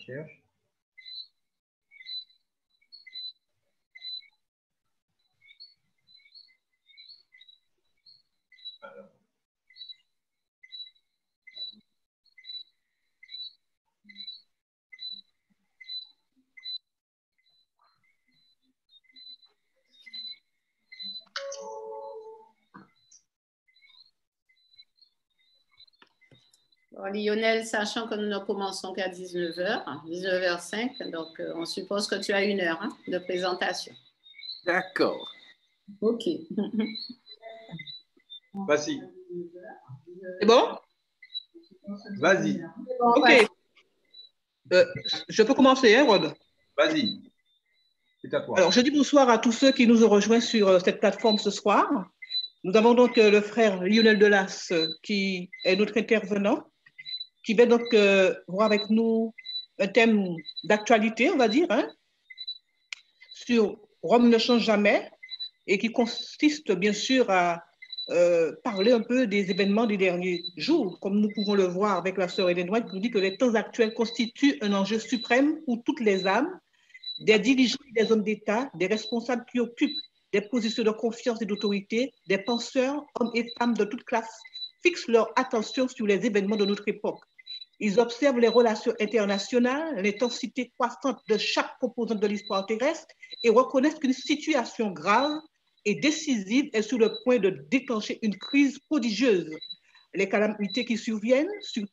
cherche. Alors. Bon, Lionel, sachant que nous ne commençons qu'à 19h, 19h05, donc on suppose que tu as 1 heure de présentation. D'accord. OK. Vas-y. C'est bon? Vas-y. OK. Je peux commencer, hein, Rod? Vas-y. C'est à toi. Alors, je dis bonsoir à tous ceux qui nous ont rejoints sur cette plateforme ce soir. Nous avons donc le frère Lionel Delas qui est notre intervenant, qui va donc voir avec nous un thème d'actualité, on va dire, hein, sur Rome ne change jamais, et qui consiste bien sûr à parler un peu des événements des derniers jours. Comme nous pouvons le voir avec la sœur Hélène White, qui nous dit que les temps actuels constituent un enjeu suprême pour toutes les âmes, des dirigeants et des hommes d'État, des responsables qui occupent des positions de confiance et d'autorité, des penseurs, hommes et femmes de toutes classes, fixent leur attention sur les événements de notre époque. Ils observent les relations internationales, l'intensité croissante de chaque composante de l'histoire terrestre et reconnaissent qu'une situation grave et décisive est sur le point de déclencher une crise prodigieuse. Les calamités qui surviennent sur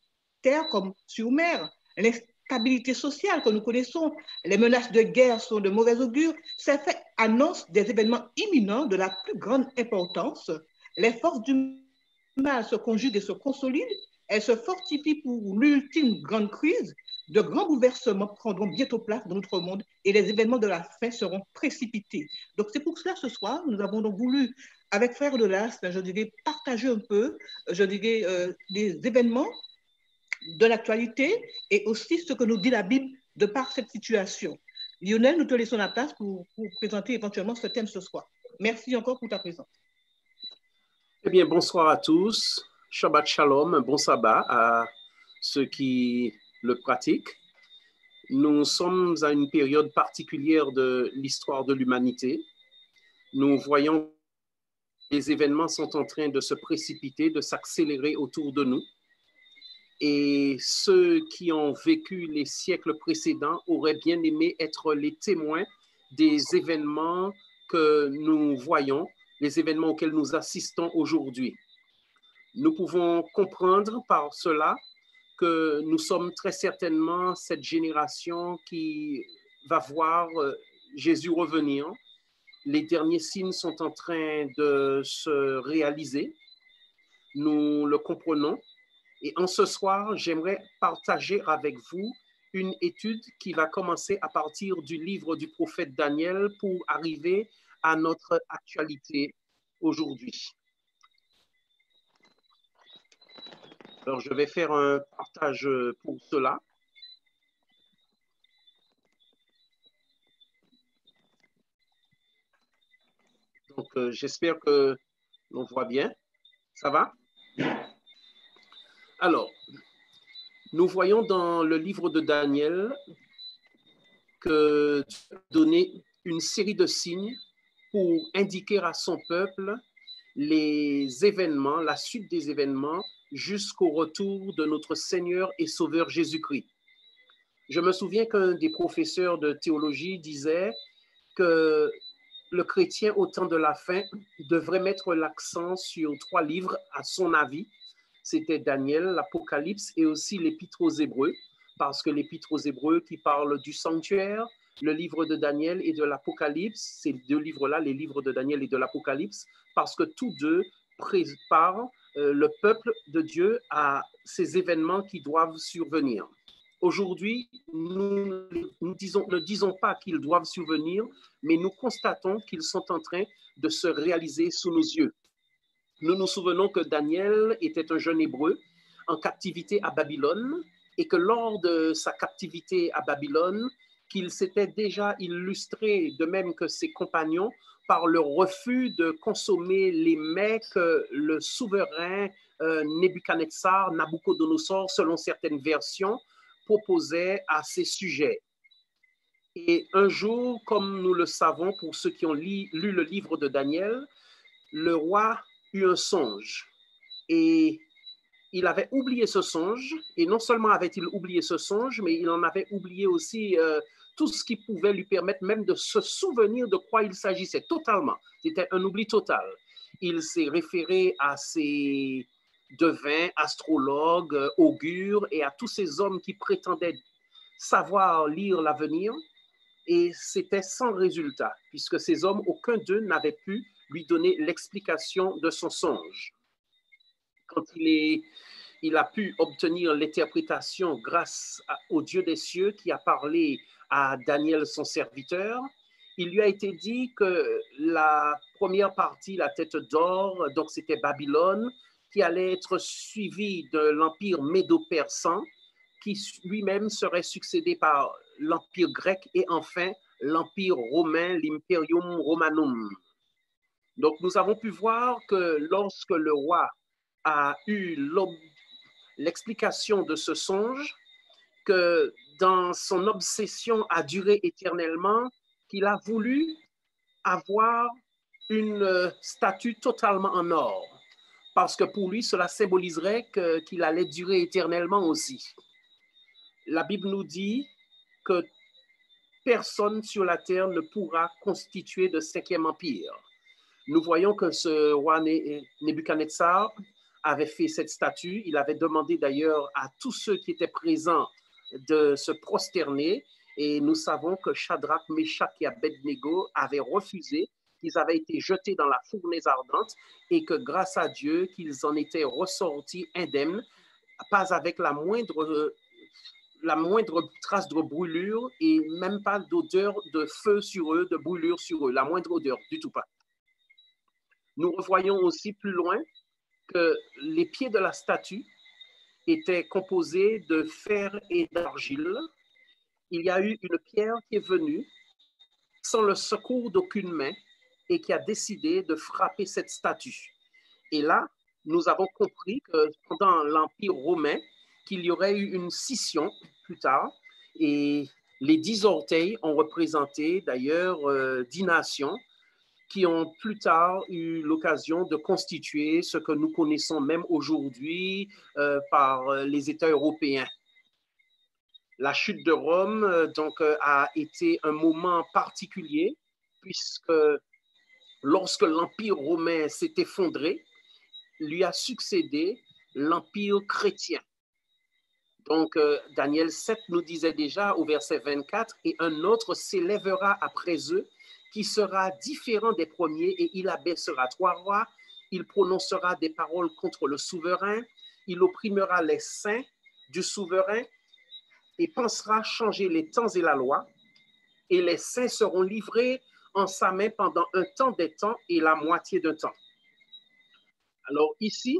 terre comme sur mer, l'instabilité sociale que nous connaissons, les menaces de guerre sont de mauvais augure. Ces faits annoncent des événements imminents de la plus grande importance. Les forces du mal se conjuguent et se consolident. Elles se fortifient pour l'ultime grande crise. De grands bouleversements prendront bientôt place dans notre monde et les événements de la fin seront précipités. Donc c'est pour cela ce soir, nous avons donc voulu, avec Frère Delas, je dirais, partager un peu, je dirais, les événements de l'actualité et aussi ce que nous dit la Bible de par cette situation. Lionel, nous te laissons la place pour présenter éventuellement ce thème ce soir. Merci encore pour ta présence. Eh bien, bonsoir à tous. Shabbat Shalom, bon sabbat à ceux qui le pratiquent. Nous sommes à une période particulière de l'histoire de l'humanité. Nous voyons que les événements sont en train de se précipiter, de s'accélérer autour de nous. Et ceux qui ont vécu les siècles précédents auraient bien aimé être les témoins des événements que nous voyons, les événements auxquels nous assistons aujourd'hui. Nous pouvons comprendre par cela que nous sommes très certainement cette génération qui va voir Jésus revenir. Les derniers signes sont en train de se réaliser. Nous le comprenons. Et en ce soir, j'aimerais partager avec vous une étude qui va commencer à partir du livre du prophète Daniel pour arriver à notre actualité aujourd'hui. Alors, je vais faire un partage pour cela. Donc, j'espère que l'on voit bien. Ça va? Alors, nous voyons dans le livre de Daniel que Dieu a donné une série de signes pour indiquer à son peuple les événements, la suite des événements jusqu'au retour de notre Seigneur et Sauveur Jésus-Christ. Je me souviens qu'un des professeurs de théologie disait que le chrétien au temps de la fin devrait mettre l'accent sur 3 livres, à son avis. C'était Daniel, l'Apocalypse et aussi l'Épître aux Hébreux, parce que l'Épître aux Hébreux qui parle du sanctuaire, le livre de Daniel et de l'Apocalypse, ces 2 livres-là, les livres de Daniel et de l'Apocalypse, parce que tous 2 préparent le peuple de Dieu à ces événements qui doivent survenir. Aujourd'hui, nous ne disons pas qu'ils doivent survenir, mais nous constatons qu'ils sont en train de se réaliser sous nos yeux. Nous nous souvenons que Daniel était un jeune hébreu en captivité à Babylone et que lors de sa captivité à Babylone, qu'il s'était déjà illustré, de même que ses compagnons, par le refus de consommer les mets que le souverain Nabuchodonosor, selon certaines versions, proposait à ces sujets. Et un jour, comme nous le savons pour ceux qui ont lu le livre de Daniel, le roi eut un songe. Et il avait oublié ce songe. Et non seulement avait-il oublié ce songe, mais il en avait oublié aussi tout ce qui pouvait lui permettre même de se souvenir de quoi il s'agissait totalement. C'était un oubli total. Il s'est référé à ses devins, astrologues, augures et à tous ces hommes qui prétendaient savoir lire l'avenir. Et c'était sans résultat, puisque ces hommes, aucun d'eux n'avait pu lui donner l'explication de son songe. Quand il a pu obtenir l'interprétation grâce au Dieu des cieux qui a parlé à Daniel, son serviteur, il lui a été dit que la première partie, la tête d'or, donc c'était Babylone, qui allait être suivie de l'empire médo-persan, qui lui-même serait succédé par l'empire grec et enfin l'empire romain, l'Imperium Romanum. Donc nous avons pu voir que lorsque le roi a eu l'explication de ce songe, que dans son obsession à durer éternellement, qu'il a voulu avoir une statue totalement en or, parce que pour lui, cela symboliserait qu'il allait durer éternellement aussi. La Bible nous dit que personne sur la terre ne pourra constituer de cinquième empire. Nous voyons que ce roi Nebuchadnezzar avait fait cette statue. Il avait demandé d'ailleurs à tous ceux qui étaient présents de se prosterner. Et nous savons que Shadrach, Meshach et Abednego avaient refusé, qu'ils avaient été jetés dans la fournaise ardente et que grâce à Dieu, qu'ils en étaient ressortis indemnes, pas avec la moindre trace de brûlure et même pas d'odeur de feu sur eux, de brûlure sur eux, la moindre odeur, du tout pas. Nous revoyons aussi plus loin que les pieds de la statue étaient composés de fer et d'argile. Il y a eu une pierre qui est venue sans le secours d'aucune main et qui a décidé de frapper cette statue. Et là, nous avons compris que pendant l'Empire romain, qu'il y aurait eu une scission plus tard et les 10 orteils ont représenté d'ailleurs 10 nations qui ont plus tard eu l'occasion de constituer ce que nous connaissons même aujourd'hui par les États européens. La chute de Rome donc, a été un moment particulier puisque lorsque l'Empire romain s'est effondré, lui a succédé l'Empire chrétien. Donc, Daniel 7 nous disait déjà au verset 24, « Et un autre s'élèvera après eux, qui sera différent des premiers, et il abaissera 3 rois, il prononcera des paroles contre le souverain, il opprimera les saints du souverain, et pensera changer les temps et la loi, et les saints seront livrés en sa main pendant un temps des temps et la moitié d'un temps. » Alors ici,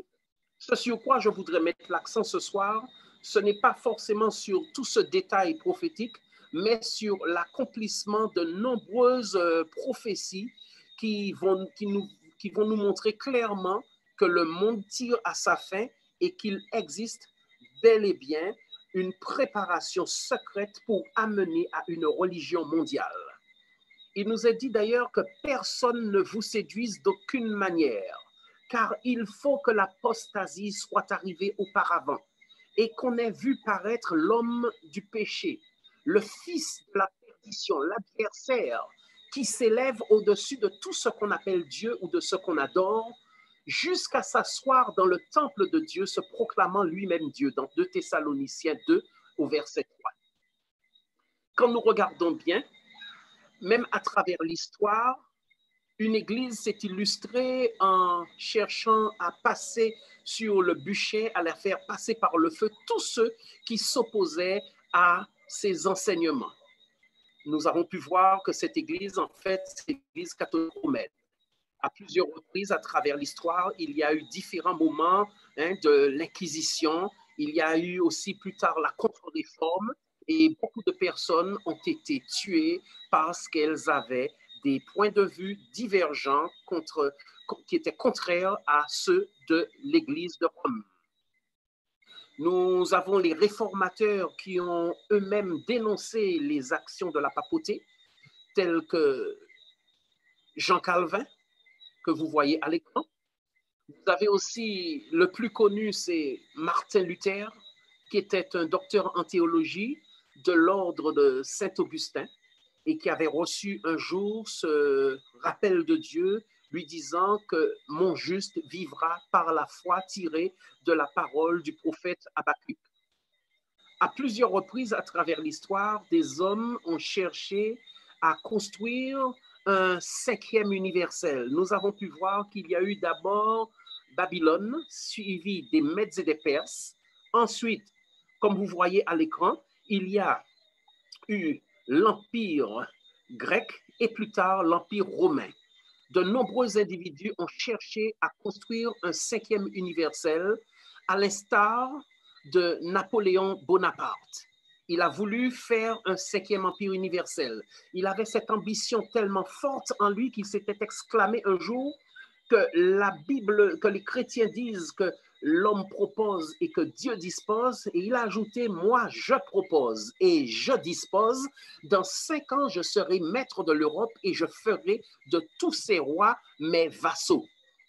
ce sur quoi je voudrais mettre l'accent ce soir, ce n'est pas forcément sur tout ce détail prophétique, mais sur l'accomplissement de nombreuses prophéties qui vont nous montrer clairement que le monde tire à sa fin et qu'il existe bel et bien une préparation secrète pour amener à une religion mondiale. Il nous est dit d'ailleurs que personne ne vous séduise d'aucune manière, car il faut que l'apostasie soit arrivée auparavant et qu'on ait vu paraître l'homme du péché, le fils de la perdition, l'adversaire qui s'élève au-dessus de tout ce qu'on appelle Dieu ou de ce qu'on adore, jusqu'à s'asseoir dans le temple de Dieu, se proclamant lui-même Dieu, dans 2 Thessaloniciens 2 au verset 3. Quand nous regardons bien, même à travers l'histoire, une église s'est illustrée en cherchant à passer sur le bûcher, à la faire passer par le feu tous ceux qui s'opposaient à ses enseignements. Nous avons pu voir que cette église, en fait, c'est l'église catholique romaine. À plusieurs reprises à travers l'histoire, il y a eu différents moments de l'Inquisition. Il y a eu aussi plus tard la contre-réforme et beaucoup de personnes ont été tuées parce qu'elles avaient des points de vue divergents qui étaient contraires à ceux de l'Église de Rome. Nous avons les réformateurs qui ont eux-mêmes dénoncé les actions de la papauté, tels que Jean Calvin, que vous voyez à l'écran. Vous avez aussi, le plus connu, c'est Martin Luther, qui était un docteur en théologie de l'ordre de Saint-Augustin et qui avait reçu un jour ce rappel de Dieu lui disant que mon juste vivra par la foi tirée de la parole du prophète Habacuc. À plusieurs reprises à travers l'histoire, des hommes ont cherché à construire un cinquième universel. Nous avons pu voir qu'il y a eu d'abord Babylone, suivi des Mèdes et des Perses. Ensuite, comme vous voyez à l'écran, il y a eu l'Empire grec et plus tard l'Empire romain. De nombreux individus ont cherché à construire un cinquième universel, à l'instar de Napoléon Bonaparte. Il a voulu faire un cinquième empire universel. Il avait cette ambition tellement forte en lui qu'il s'était exclamé un jour que la Bible, que les chrétiens disent que l'homme propose et que Dieu dispose, et il a ajouté, moi je propose et je dispose, dans 5 ans je serai maître de l'Europe et je ferai de tous ces rois mes vassaux.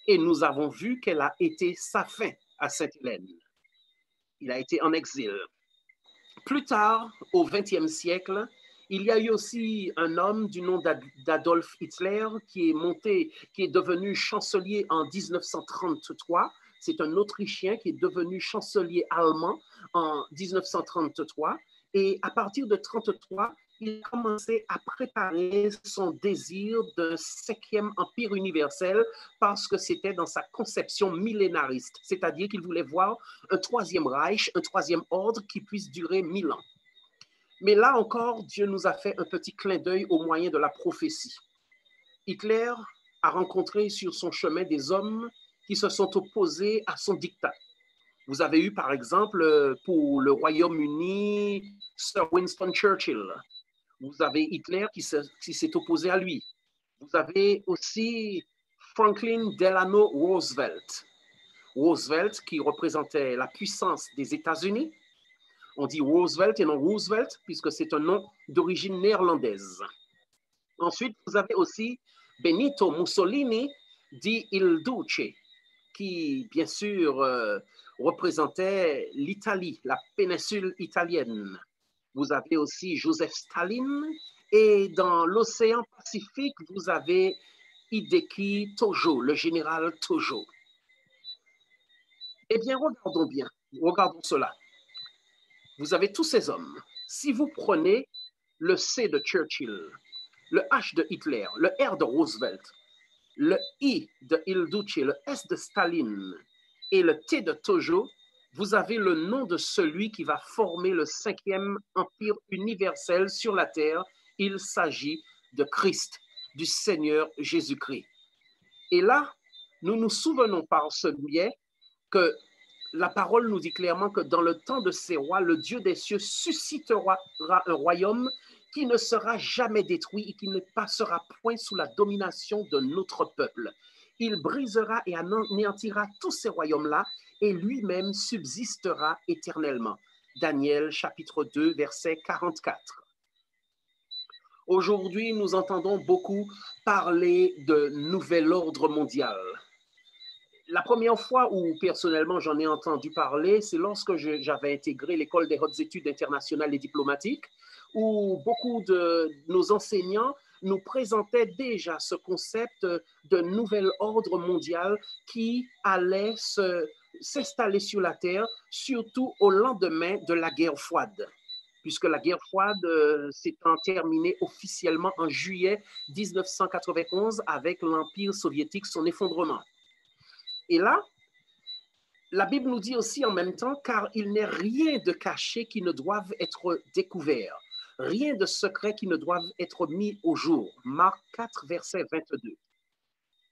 Et nous avons vu quelle a été sa fin à Sainte-Hélène. Il a été en exil. Plus tard, au XXe siècle, il y a eu aussi un homme du nom d'Adolf Hitler qui est devenu chancelier en 1933. C'est un Autrichien qui est devenu chancelier allemand en 1933. Et à partir de 1933, il a commencé à préparer son désir d'un cinquième empire universel parce que c'était dans sa conception millénariste. C'est-à-dire qu'il voulait voir un troisième Reich, un troisième ordre qui puisse durer 1000 ans. Mais là encore, Dieu nous a fait un petit clin d'œil au moyen de la prophétie. Hitler a rencontré sur son chemin des hommes qui se sont opposés à son diktat. Vous avez eu, par exemple, pour le Royaume-Uni, Sir Winston Churchill. Vous avez Hitler qui s'est opposé à lui. Vous avez aussi Franklin Delano Roosevelt. Roosevelt qui représentait la puissance des États-Unis. On dit Roosevelt et non Roosevelt, puisque c'est un nom d'origine néerlandaise. Ensuite, vous avez aussi Benito Mussolini, dit Il Duce, qui, bien sûr, représentait l'Italie, la péninsule italienne. Vous avez aussi Joseph Staline, et dans l'océan Pacifique, vous avez Hideki Tojo, le général Tojo. Eh bien, regardons cela. Vous avez tous ces hommes. Si vous prenez le C de Churchill, le H de Hitler, le R de Roosevelt, le I de Il Duce, le S de Staline et le T de Tojo, vous avez le nom de celui qui va former le cinquième empire universel sur la terre. Il s'agit de Christ, du Seigneur Jésus-Christ. Et là, nous nous souvenons par ce biais que la parole nous dit clairement que dans le temps de ces rois, le Dieu des cieux suscitera un royaume qui ne sera jamais détruit et qui ne passera point sous la domination de notre peuple. Il brisera et anéantira tous ces royaumes-là et lui-même subsistera éternellement. Daniel chapitre 2, verset 44. Aujourd'hui, nous entendons beaucoup parler de nouvel ordre mondial. La première fois où personnellement j'en ai entendu parler, c'est lorsque j'avais intégré l'école des hautes études internationales et diplomatiques, où beaucoup de nos enseignants nous présentaient déjà ce concept de nouvel ordre mondial qui allait s'installer sur la Terre, surtout au lendemain de la guerre froide, puisque la guerre froide s'étant terminée officiellement en juillet 1991 avec l'Empire soviétique, son effondrement. Et là, la Bible nous dit aussi en même temps, car il n'est rien de caché qui ne doive être découvert, rien de secret qui ne doive être mis au jour. Marc 4, verset 22.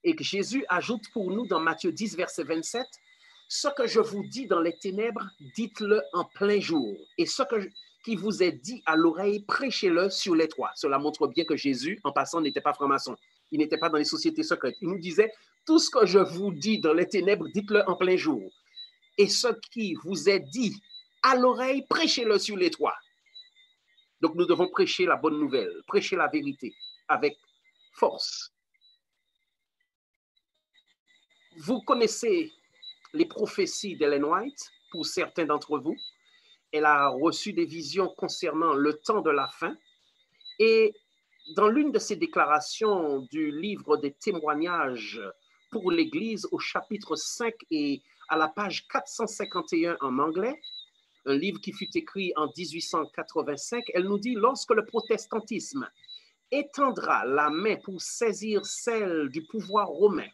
Et que Jésus ajoute pour nous dans Matthieu 10, verset 27, « Ce que je vous dis dans les ténèbres, dites-le en plein jour. Et ce qui vous est dit à l'oreille, prêchez-le sur les toits. » Cela montre bien que Jésus, en passant, n'était pas franc-maçon. Il n'était pas dans les sociétés secrètes. Il nous disait, tout ce que je vous dis dans les ténèbres, dites-le en plein jour. Et ce qui vous est dit à l'oreille, prêchez-le sur les toits. Donc nous devons prêcher la bonne nouvelle, prêcher la vérité avec force. Vous connaissez les prophéties d'Ellen White, pour certains d'entre vous. Elle a reçu des visions concernant le temps de la fin. Et dans l'une de ses déclarations du livre des témoignages pour l'Église au chapitre 5 et à la page 451 en anglais, un livre qui fut écrit en 1885, elle nous dit « Lorsque le protestantisme étendra la main pour saisir celle du pouvoir romain,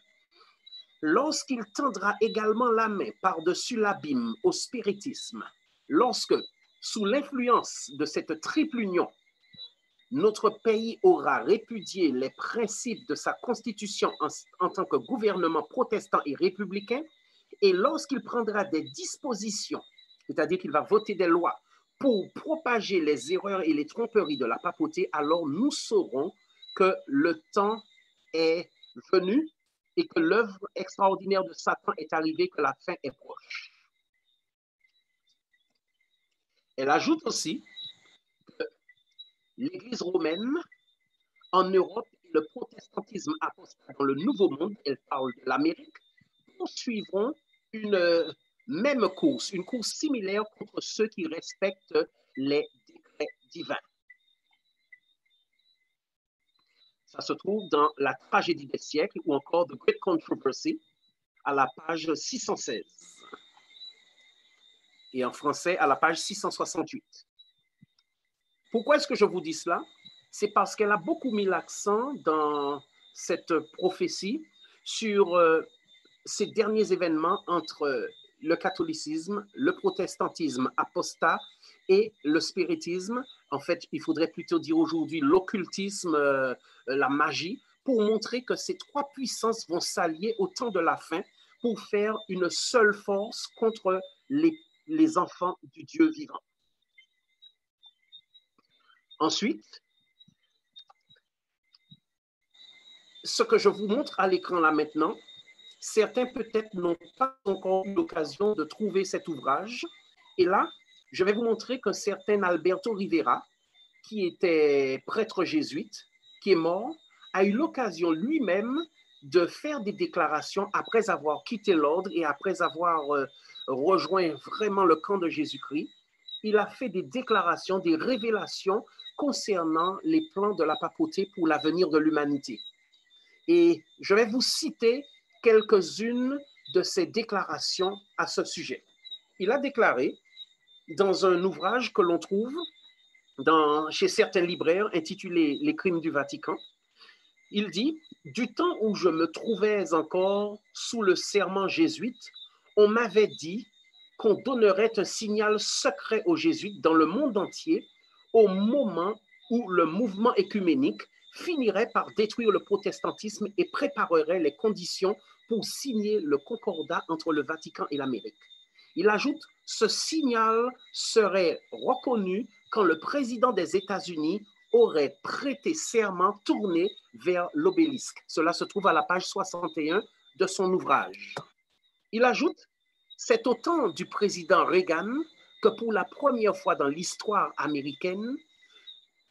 lorsqu'il tendra également la main par-dessus l'abîme au spiritisme, lorsque, sous l'influence de cette triple union, notre pays aura répudié les principes de sa constitution en tant que gouvernement protestant et républicain, et lorsqu'il prendra des dispositions, c'est-à-dire qu'il va voter des lois pour propager les erreurs et les tromperies de la papauté, alors nous saurons que le temps est venu et que l'œuvre extraordinaire de Satan est arrivée, que la fin est proche. Elle ajoute aussi que l'Église romaine en Europe et le protestantisme apostat dans le Nouveau Monde, elle parle de l'Amérique, poursuivront une même course, une course similaire contre ceux qui respectent les décrets divins. Ça se trouve dans La tragédie des siècles ou encore The Great Controversy à la page 616. Et en français à la page 668. Pourquoi est-ce que je vous dis cela? C'est parce qu'elle a beaucoup mis l'accent dans cette prophétie sur ces derniers événements entre le catholicisme, le protestantisme apostat et le spiritisme. En fait, il faudrait plutôt dire aujourd'hui l'occultisme, la magie, pour montrer que ces trois puissances vont s'allier au temps de la fin pour faire une seule force contre les enfants du Dieu vivant. Ensuite, ce que je vous montre à l'écran là maintenant, certains peut-être n'ont pas encore eu l'occasion de trouver cet ouvrage. Et là, je vais vous montrer qu'un certain Alberto Rivera, qui était prêtre jésuite, qui est mort, a eu l'occasion lui-même de faire des déclarations après avoir quitté l'ordre et après avoir rejoint vraiment le camp de Jésus-Christ. Il a fait des déclarations, des révélations concernant les plans de la papauté pour l'avenir de l'humanité. Et je vais vous citer quelques-unes de ses déclarations à ce sujet. Il a déclaré dans un ouvrage que l'on trouve chez certains libraires intitulé « Les crimes du Vatican », il dit « Du temps où je me trouvais encore sous le serment jésuite, on m'avait dit qu'on donnerait un signal secret aux jésuites dans le monde entier au moment où le mouvement écuménique finirait par détruire le protestantisme et préparerait les conditions pour signer le concordat entre le Vatican et l'Amérique. Il ajoute, ce signal serait reconnu quand le président des États-Unis aurait prêté serment tourné vers l'obélisque. Cela se trouve à la page 61 de son ouvrage. Il ajoute, c'est au temps du président Reagan que pour la première fois dans l'histoire américaine,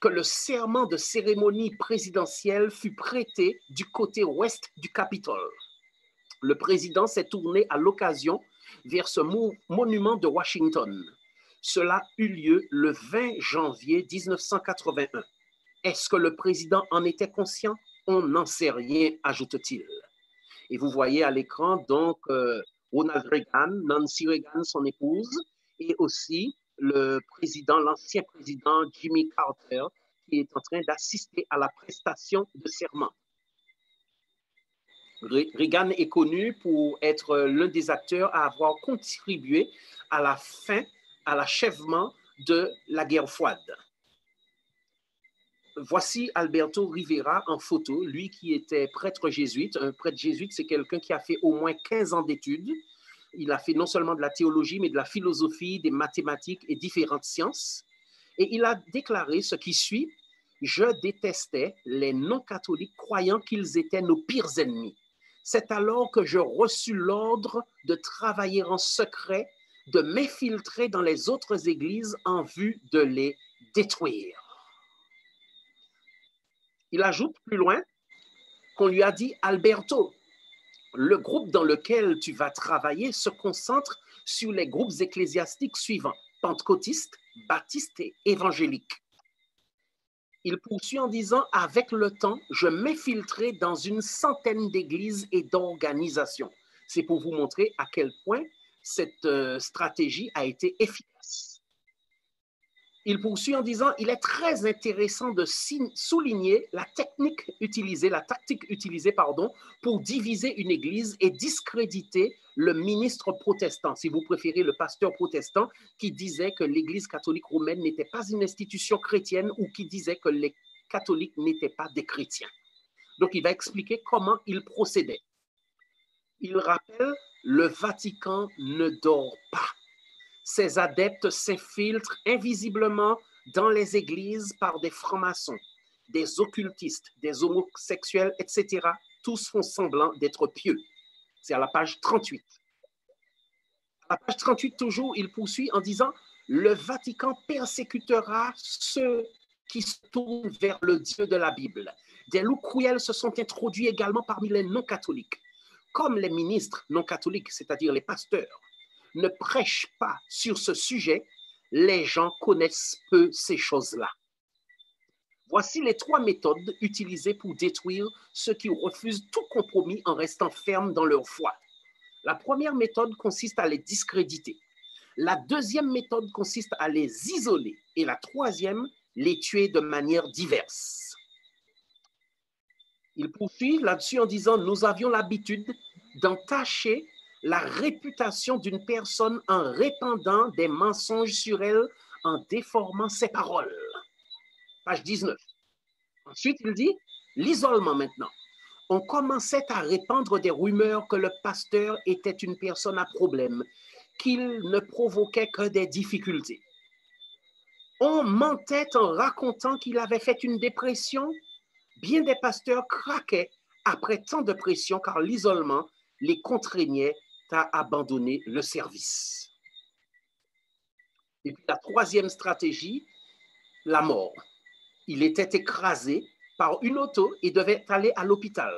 que le serment de cérémonie présidentielle fut prêté du côté ouest du Capitole. Le président s'est tourné à l'occasion vers ce monument de Washington. Cela eut lieu le 20 janvier 1981. Est-ce que le président en était conscient? On n'en sait rien, ajoute-t-il. Et vous voyez à l'écran donc Ronald Reagan, Nancy Reagan, son épouse, et aussi le président, l'ancien président Jimmy Carter, qui est en train d'assister à la prestation de serment. Reagan est connu pour être l'un des acteurs à avoir contribué à la fin, à l'achèvement de la guerre froide. Voici Alberto Rivera en photo, lui qui était prêtre jésuite. Un prêtre jésuite, c'est quelqu'un qui a fait au moins 15 ans d'études. Il a fait non seulement de la théologie, mais de la philosophie, des mathématiques et différentes sciences. Et il a déclaré ce qui suit, « Je détestais les non-catholiques croyant qu'ils étaient nos pires ennemis. C'est alors que je reçus l'ordre de travailler en secret, de m'infiltrer dans les autres églises en vue de les détruire. Il ajoute plus loin qu'on lui a dit, Alberto, le groupe dans lequel tu vas travailler se concentre sur les groupes ecclésiastiques suivants, pentecôtistes, baptistes et évangéliques. Il poursuit en disant, avec le temps, je m'infiltrerai dans une centaine d'églises et d'organisations. C'est pour vous montrer à quel point cette stratégie a été efficace. Il poursuit en disant, il est très intéressant de souligner la tactique utilisée pour diviser une église et discréditer le ministre protestant, si vous préférez le pasteur protestant, qui disait que l'église catholique romaine n'était pas une institution chrétienne ou qui disait que les catholiques n'étaient pas des chrétiens. Donc, il va expliquer comment il procédait. Il rappelle, le Vatican ne dort pas. Ses adeptes s'infiltrent invisiblement dans les églises par des francs-maçons, des occultistes, des homosexuels, etc. Tous font semblant d'être pieux. C'est à la page 38. À la page 38, toujours, il poursuit en disant « Le Vatican persécutera ceux qui se tournent vers le Dieu de la Bible. Des loups cruels se sont introduits également parmi les non-catholiques. Comme les ministres non-catholiques, c'est-à-dire les pasteurs, ne prêchent pas sur ce sujet, les gens connaissent peu ces choses-là. Voici les 3 méthodes utilisées pour détruire ceux qui refusent tout compromis en restant fermes dans leur foi. La première méthode consiste à les discréditer. La deuxième méthode consiste à les isoler. Et la troisième, les tuer de manière diverse. Il poursuit là-dessus en disant « Nous avions l'habitude d'entacher la réputation d'une personne en répandant des mensonges sur elle, en déformant ses paroles. » Page 19. Ensuite, il dit, l'isolement maintenant. On commençait à répandre des rumeurs que le pasteur était une personne à problème, qu'il ne provoquait que des difficultés. On mentait en racontant qu'il avait fait une dépression. Bien des pasteurs craquaient après tant de pression car l'isolement les contraignait à abandonner le service. Et puis la troisième stratégie, la mort. Il était écrasé par une auto et devait aller à l'hôpital.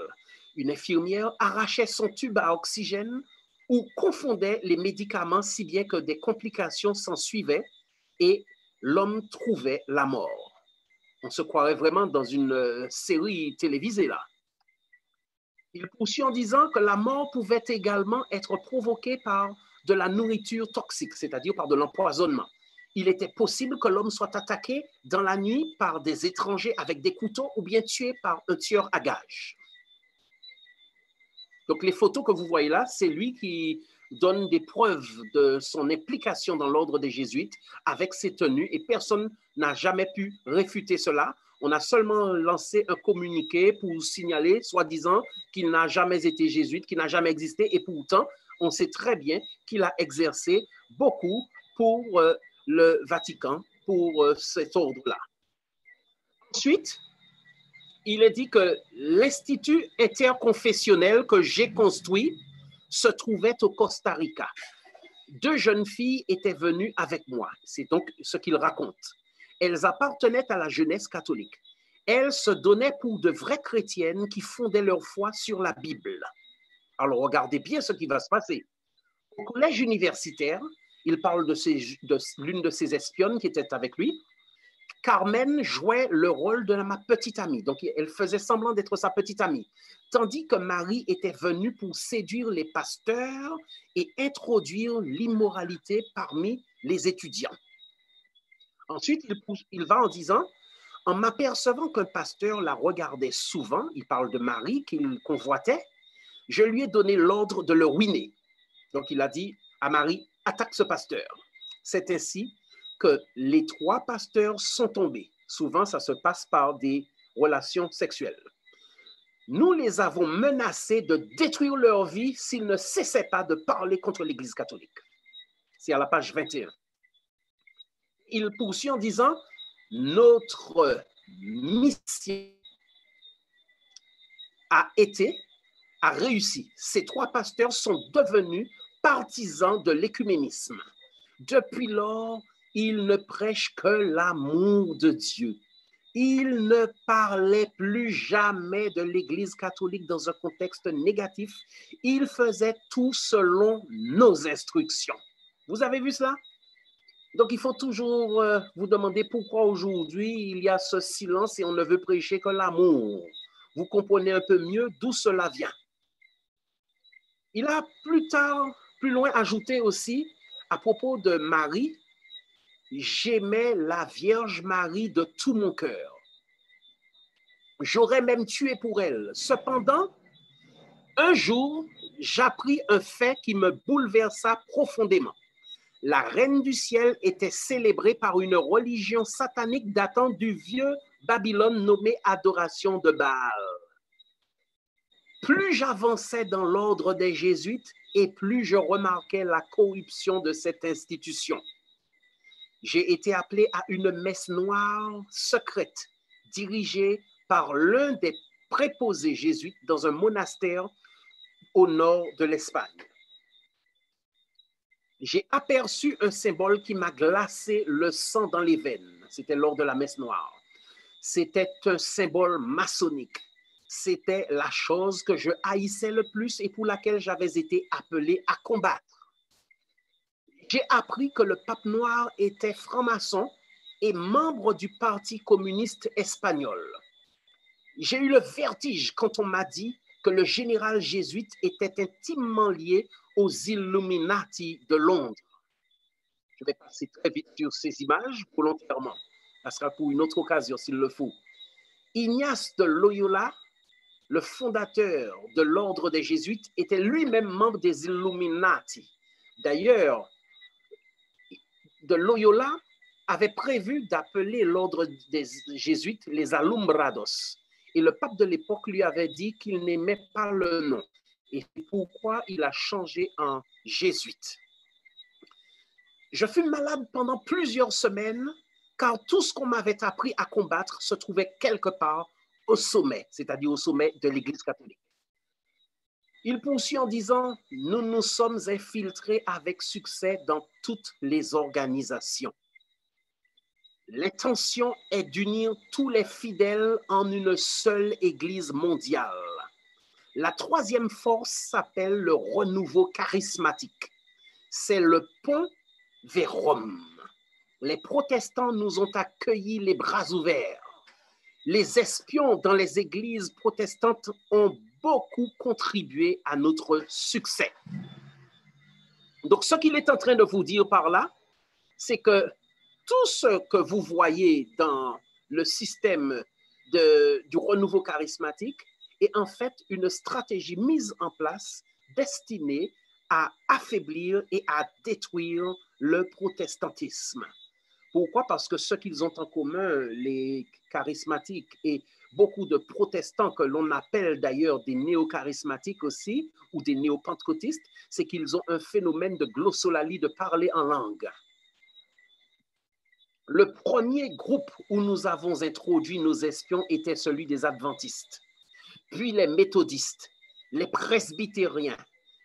Une infirmière arrachait son tube à oxygène ou confondait les médicaments si bien que des complications s'en suivaient et l'homme trouvait la mort. On se croirait vraiment dans une série télévisée là. Il poursuit en disant que la mort pouvait également être provoquée par de la nourriture toxique, c'est-à-dire par de l'empoisonnement. Il était possible que l'homme soit attaqué dans la nuit par des étrangers avec des couteaux ou bien tué par un tueur à gages. Donc les photos que vous voyez là, c'est lui qui donne des preuves de son implication dans l'ordre des Jésuites avec ses tenues et personne n'a jamais pu réfuter cela. On a seulement lancé un communiqué pour signaler, soi-disant, qu'il n'a jamais été jésuite, qu'il n'a jamais existé. Et pourtant, on sait très bien qu'il a exercé beaucoup pour le Vatican, pour cet ordre-là. Ensuite, il est dit que l'institut interconfessionnel que j'ai construit se trouvait au Costa Rica. 2 jeunes filles étaient venues avec moi. C'est donc ce qu'il raconte. Elles appartenaient à la jeunesse catholique. Elles se donnaient pour de vraies chrétiennes qui fondaient leur foi sur la Bible. Alors, regardez bien ce qui va se passer. Au collège universitaire, il parle de l'une de ses espionnes qui était avec lui. Carmen jouait le rôle de ma petite amie. Donc, elle faisait semblant d'être sa petite amie. Tandis que Marie était venue pour séduire les pasteurs et introduire l'immoralité parmi les étudiants. Ensuite, il va en disant, en m'apercevant qu'un pasteur la regardait souvent, il parle de Marie qu'il convoitait, je lui ai donné l'ordre de le ruiner. Donc, il a dit à Marie, attaque ce pasteur. C'est ainsi que les 3 pasteurs sont tombés. Souvent, ça se passe par des relations sexuelles. Nous les avons menacés de détruire leur vie s'ils ne cessaient pas de parler contre l'Église catholique. C'est à la page 21. Il poursuit en disant, notre mission a été, a réussi. Ces 3 pasteurs sont devenus partisans de l'écuménisme. Depuis lors, ils ne prêchent que l'amour de Dieu. Ils ne parlaient plus jamais de l'Église catholique dans un contexte négatif. Ils faisaient tout selon nos instructions. Vous avez vu cela? Donc, il faut toujours vous demander pourquoi aujourd'hui il y a ce silence et on ne veut prêcher que l'amour. Vous comprenez un peu mieux d'où cela vient. Il a plus loin ajouté aussi, à propos de Marie, « J'aimais la Vierge Marie de tout mon cœur. J'aurais même tué pour elle. Cependant, un jour, j'appris un fait qui me bouleversa profondément. La reine du ciel était célébrée par une religion satanique datant du vieux Babylone nommée adoration de Baal. Plus j'avançais dans l'ordre des jésuites et plus je remarquais la corruption de cette institution. J'ai été appelé à une messe noire secrète dirigée par l'un des préposés jésuites dans un monastère au nord de l'Espagne. J'ai aperçu un symbole qui m'a glacé le sang dans les veines. C'était lors de la messe noire. C'était un symbole maçonnique. C'était la chose que je haïssais le plus et pour laquelle j'avais été appelé à combattre. J'ai appris que le pape noir était franc-maçon et membre du Parti communiste espagnol. J'ai eu le vertige quand on m'a dit que le général jésuite était intimement lié aux Illuminati de Londres. Je vais passer très vite sur ces images volontairement. Ça sera pour une autre occasion s'il le faut. Ignace de Loyola, le fondateur de l'ordre des Jésuites, était lui-même membre des Illuminati. D'ailleurs, de Loyola avait prévu d'appeler l'ordre des Jésuites les Alumbrados. Et le pape de l'époque lui avait dit qu'il n'aimait pas le nom. Et c'est pourquoi il a changé en jésuite. Je fus malade pendant plusieurs semaines, car tout ce qu'on m'avait appris à combattre se trouvait quelque part au sommet, c'est-à-dire au sommet de l'Église catholique. Il poursuit en disant « Nous nous sommes infiltrés avec succès dans toutes les organisations. L'intention est d'unir tous les fidèles en une seule Église mondiale. La troisième force s'appelle le renouveau charismatique. C'est le pont vers Rome. Les protestants nous ont accueillis les bras ouverts. Les espions dans les églises protestantes ont beaucoup contribué à notre succès. » Donc, ce qu'il est en train de vous dire par là, c'est que tout ce que vous voyez dans le système du renouveau charismatique est en fait une stratégie mise en place destinée à affaiblir et à détruire le protestantisme. Pourquoi? Parce que ce qu'ils ont en commun, les charismatiques et beaucoup de protestants que l'on appelle d'ailleurs des néo-charismatiques aussi, ou des néo-pentecôtistes, c'est qu'ils ont un phénomène de glossolalie, de parler en langue. Le premier groupe où nous avons introduit nos espions était celui des adventistes, puis les méthodistes, les presbytériens,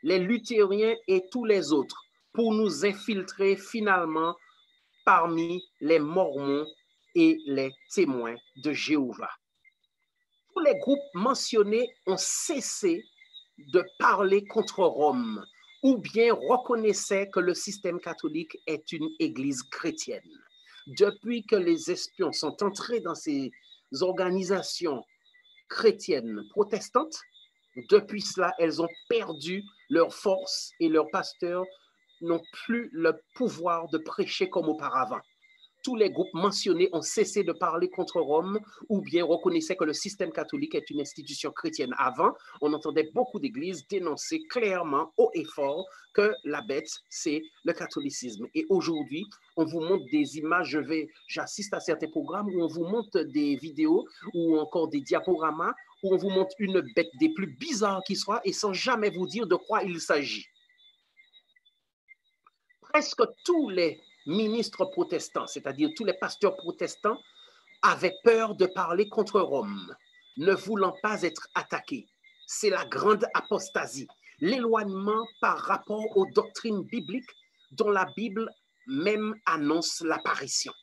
les luthériens et tous les autres, pour nous infiltrer finalement parmi les mormons et les témoins de Jéhovah. Tous les groupes mentionnés ont cessé de parler contre Rome ou bien reconnaissaient que le système catholique est une église chrétienne. Depuis que les espions sont entrés dans ces organisations chrétiennes protestantes, depuis cela, elles ont perdu leur force et leurs pasteurs n'ont plus le pouvoir de prêcher comme auparavant. Tous les groupes mentionnés ont cessé de parler contre Rome ou bien reconnaissaient que le système catholique est une institution chrétienne. Avant, on entendait beaucoup d'églises dénoncer clairement, haut et fort, que la bête, c'est le catholicisme. Et aujourd'hui, on vous montre des images, j'assiste à certains programmes où on vous montre des vidéos ou encore des diaporamas où on vous montre une bête des plus bizarres qui soit et sans jamais vous dire de quoi il s'agit. Presque tous les ministres protestants, c'est-à-dire tous les pasteurs protestants, avaient peur de parler contre Rome, ne voulant pas être attaqués. c'est la grande apostasie, l'éloignement par rapport aux doctrines bibliques dont la Bible même annonce l'apparition.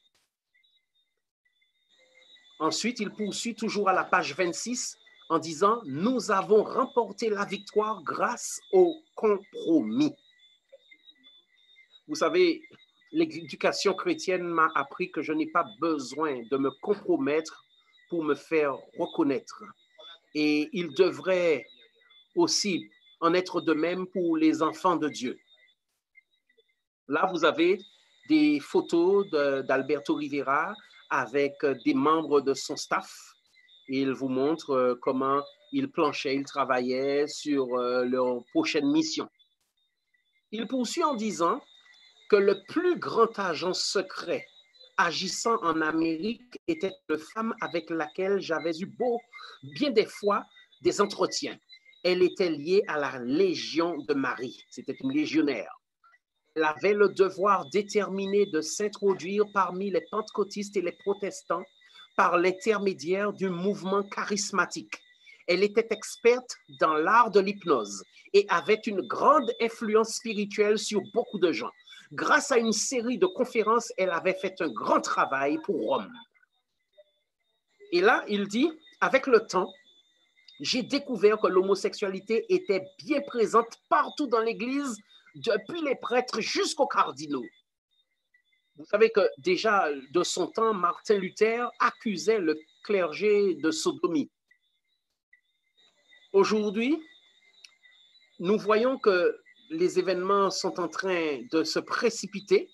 Ensuite, il poursuit toujours à la page 26 en disant « Nous avons remporté la victoire grâce au compromis ». Vous savez, l'éducation chrétienne m'a appris que je n'ai pas besoin de me compromettre pour me faire reconnaître. Et il devrait aussi en être de même pour les enfants de Dieu. Là, vous avez des photos d'Alberto Rivera avec des membres de son staff. Et il vous montre comment il planchait, il travaillait sur leur prochaine mission. Il poursuit en disant que le plus grand agent secret agissant en Amérique était une femme avec laquelle j'avais eu bien des fois des entretiens. Elle était liée à la Légion de Marie. C'était une légionnaire. Elle avait le devoir déterminé de s'introduire parmi les pentecôtistes et les protestants par l'intermédiaire du mouvement charismatique. Elle était experte dans l'art de l'hypnose et avait une grande influence spirituelle sur beaucoup de gens. Grâce à une série de conférences, elle avait fait un grand travail pour Rome. Et là, il dit, avec le temps, j'ai découvert que l'homosexualité était bien présente partout dans l'Église, depuis les prêtres jusqu'aux cardinaux. Vous savez que déjà de son temps, Martin Luther accusait le clergé de sodomie. Aujourd'hui, nous voyons que les événements sont en train de se précipiter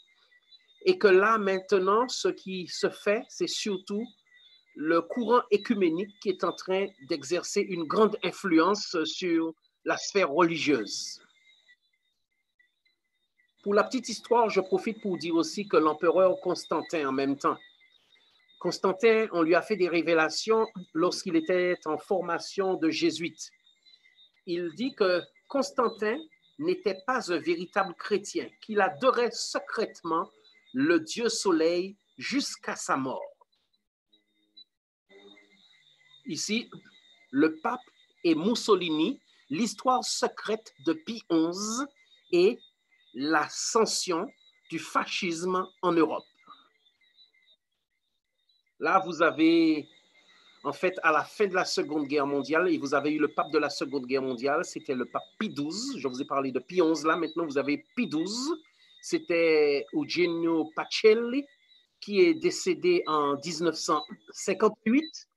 et que là, maintenant, ce qui se fait, c'est surtout le courant œcuménique qui est en train d'exercer une grande influence sur la sphère religieuse. Pour la petite histoire, je profite pour dire aussi que l'empereur Constantin, en même temps, Constantin, on lui a fait des révélations lorsqu'il était en formation de jésuite. Il dit que Constantin n'était pas un véritable chrétien, qu'il adorait secrètement le dieu soleil jusqu'à sa mort. Ici, le pape et Mussolini, l'histoire secrète de Pie XI et l'ascension du fascisme en Europe. Là, vous avez, en fait, à la fin de la Seconde Guerre mondiale, et vous avez eu le pape de la Seconde Guerre mondiale, c'était le pape Pie XII. Je vous ai parlé de Pie XI, là, maintenant vous avez Pie XII. C'était Eugenio Pacelli, qui est décédé en 1958.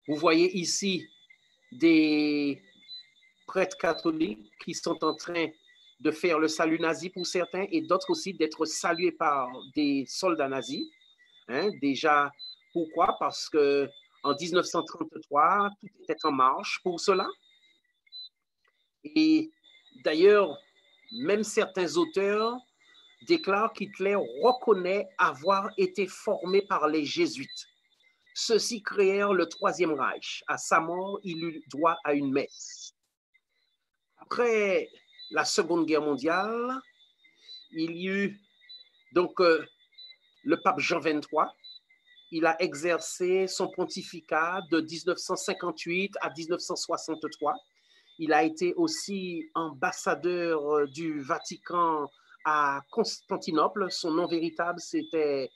Vous voyez ici des prêtres catholiques qui sont en train de faire le salut nazi pour certains et d'autres aussi d'être salués par des soldats nazis. Hein, déjà, pourquoi? Parce qu'en 1933, tout était en marche pour cela. Et d'ailleurs, même certains auteurs déclarent qu'Hitler reconnaît avoir été formé par les jésuites. Ceux-ci créèrent le Troisième Reich. À sa mort, il eut droit à une messe. Après la Seconde Guerre mondiale, il y eut donc le pape Jean XXIII. Il a exercé son pontificat de 1958 à 1963. Il a été aussi ambassadeur du Vatican à Constantinople. Son nom véritable, c'était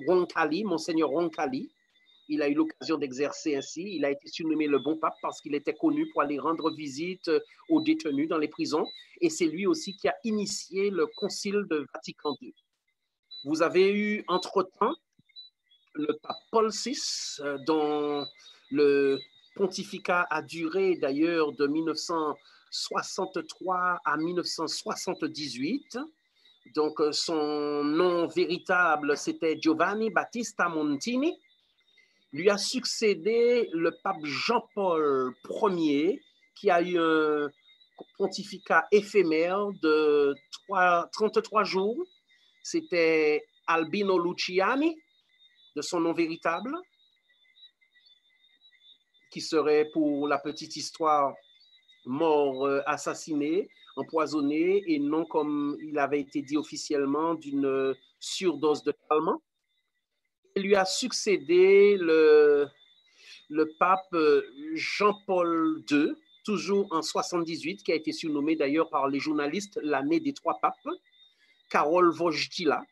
Roncalli, Monseigneur Roncalli. Il a eu l'occasion d'exercer ainsi. Il a été surnommé le bon pape parce qu'il était connu pour aller rendre visite aux détenus dans les prisons. Et c'est lui aussi qui a initié le concile de Vatican II. Vous avez eu, entre-temps, le pape Paul VI, dont le pontificat a duré d'ailleurs de 1963 à 1978. Donc, son nom véritable, c'était Giovanni Battista Montini. Lui a succédé le pape Jean-Paul Ier, qui a eu un pontificat éphémère de 33 jours. C'était Albino Luciani, de son nom véritable, qui serait, pour la petite histoire, mort assassiné, empoisonné, et non comme il avait été dit officiellement d'une surdose de calmant. Il lui a succédé le le pape Jean-Paul II, toujours en 78, qui a été surnommé d'ailleurs par les journalistes l'année des trois papes, Karol Wojtyla,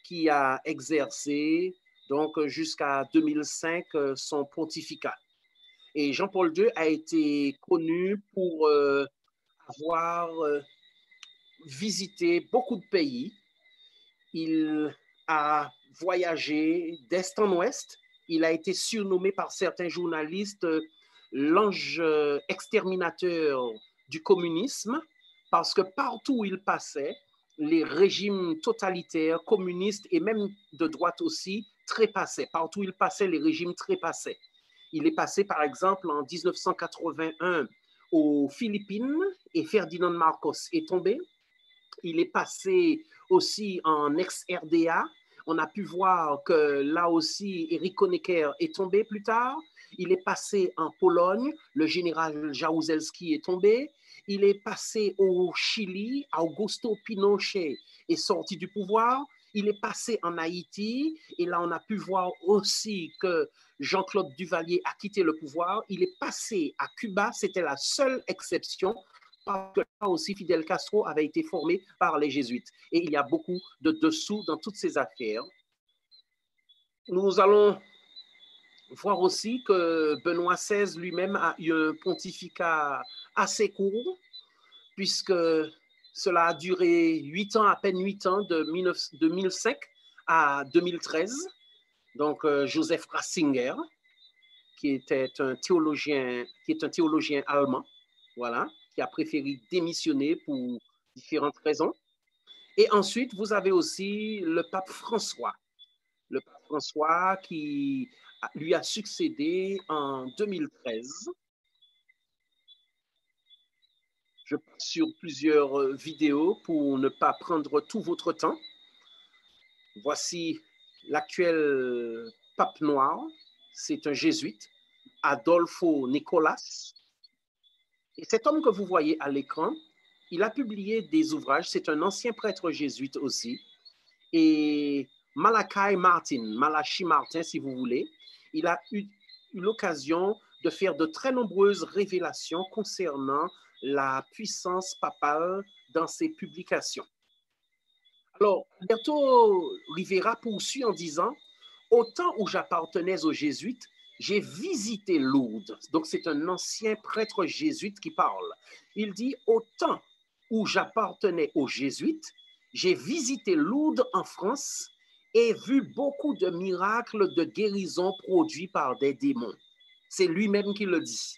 qui a exercé donc jusqu'à 2005 son pontificat. Et Jean-Paul II a été connu pour avoir visité beaucoup de pays. Il a voyagé d'est en ouest. Il a été surnommé par certains journalistes l'ange exterminateur du communisme, parce que partout où il passait, les régimes totalitaires, communistes et même de droite aussi trépassaient. Partout où il passait, les régimes trépassaient. Il est passé, par exemple, en 1981 aux Philippines et Ferdinand Marcos est tombé. Il est passé aussi en ex-RDA. On a pu voir que là aussi, Erich Honecker est tombé plus tard. Il est passé en Pologne. Le général Jaruzelski est tombé. Il est passé au Chili. Augusto Pinochet est sorti du pouvoir. Il est passé en Haïti. Et là, on a pu voir aussi que Jean-Claude Duvalier a quitté le pouvoir. Il est passé à Cuba. C'était la seule exception, parce que là aussi, Fidel Castro avait été formé par les jésuites. Et il y a beaucoup de dessous dans toutes ces affaires. Nous allons voir aussi que Benoît XVI lui-même a eu un pontificat assez court, puisque cela a duré 8 ans, à peine 8 ans, de 2005 à 2013. Donc, Joseph Ratzinger, qui est un théologien allemand, voilà, qui a préféré démissionner pour différentes raisons. Et ensuite, vous avez aussi le pape François. Le pape François qui lui a succédé en 2013. Je passe sur plusieurs vidéos pour ne pas prendre tout votre temps. Voici l'actuel pape noir. C'est un jésuite, Adolfo Nicolas. Et cet homme que vous voyez à l'écran, il a publié des ouvrages. C'est un ancien prêtre jésuite aussi. Et Malachi Martin, si vous voulez, il a eu l'occasion de faire de très nombreuses révélations concernant la puissance papale dans ses publications. Alors, Alberto Rivera poursuit en disant « Au temps où j'appartenais aux jésuites, j'ai visité Lourdes. » Donc, c'est un ancien prêtre jésuite qui parle. Il dit « Au temps où j'appartenais aux jésuites, j'ai visité Lourdes en France et vu beaucoup de miracles de guérison produits par des démons. » C'est lui-même qui le dit.